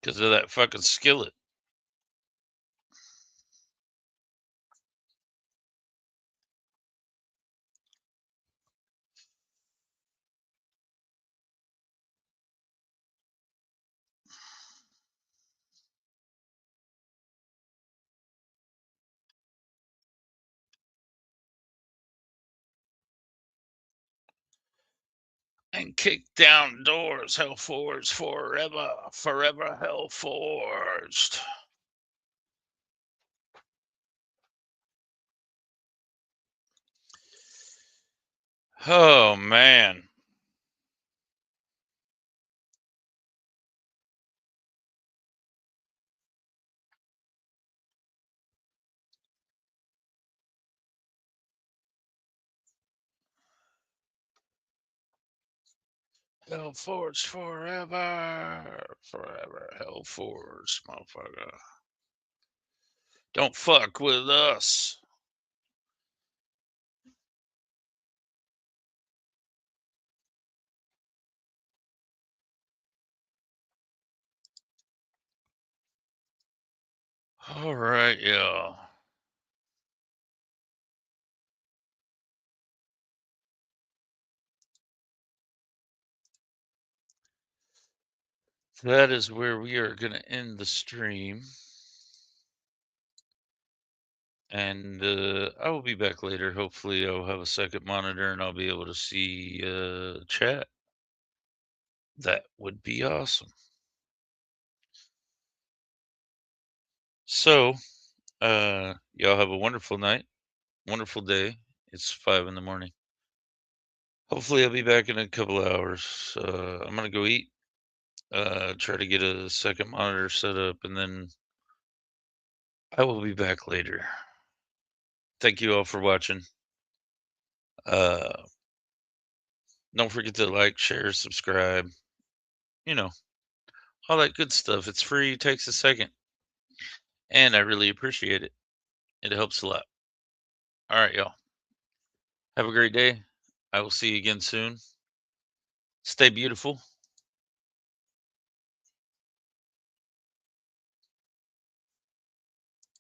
because of that fucking skillet. And kick down doors, hell forged forever, forever hell forged. Oh man. Hell forged forever, forever hell forged, motherfucker. Don't fuck with us. All right, y'all. That is where we are going to end the stream. And I will be back later. Hopefully, I'll have a second monitor and I'll be able to see chat. That would be awesome. So, y'all have a wonderful night, wonderful day. It's 5 in the morning. Hopefully, I'll be back in a couple of hours. I'm gonna go eat. Try to get a second monitor set up, and then I will be back later. Thank you all for watching. Don't forget to like, share, subscribe. You know, all that good stuff. It's free. It takes a second, and I really appreciate it. It helps a lot. All right, y'all. Have a great day. I will see you again soon. Stay beautiful.